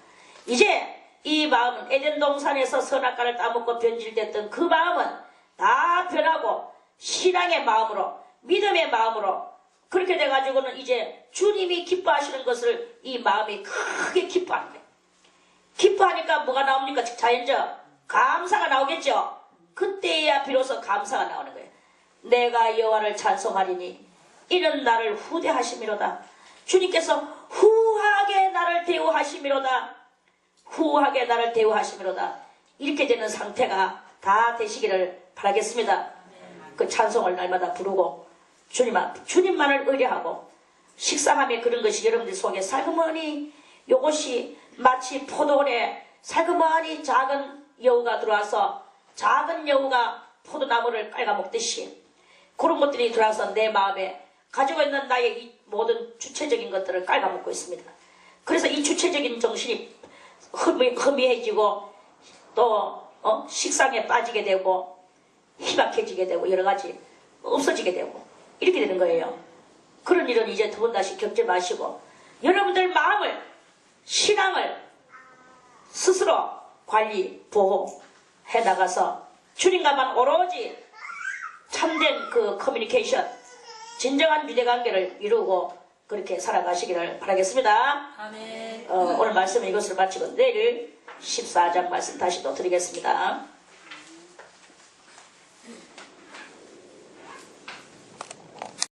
이제 이 마음은 에덴 동산에서 선악과를 따먹고 변질됐던 그 마음은 다 변하고 신앙의 마음으로, 믿음의 마음으로 그렇게 돼가지고는 이제 주님이 기뻐하시는 것을 이 마음이 크게 기뻐하는 거예요. 기뻐하니까 뭐가 나옵니까? 자연적 감사가 나오겠죠. 그때야 비로소 감사가 나오는 거예요. 내가 여호와를 찬송하리니 이는 나를 후대하심이로다. 주님께서 후하게 나를 대우하심이로다. 후하게 나를 대우하심이로다. 이렇게 되는 상태가 다 되시기를 바라겠습니다. 그 찬송을 날마다 부르고 주님만을 의뢰하고 식상함에 그런 것이 여러분들 속에 살그머니 요것이 마치 포도원에 살그머니 작은 여우가 들어와서 작은 여우가 포도나무를 깔아먹듯이 그런 것들이 들어와서 내 마음에 가지고 있는 나의 이 모든 주체적인 것들을 깔아먹고 있습니다. 그래서 이 주체적인 정신이 허미해지고 또 식상에 빠지게 되고 희박해지게 되고 여러 가지 없어지게 되고 이렇게 되는 거예요. 그런 일은 이제 두 번 다시 겪지 마시고 여러분들 마음을 신앙을 스스로 관리 보호해 나가서 주님과만 오로지 참된 그 커뮤니케이션 진정한 유대관계를 이루고 그렇게 살아가시기를 바라겠습니다. 아멘. 오늘 말씀은 이것으로 마치고 내일 14장 말씀 다시 또 드리겠습니다.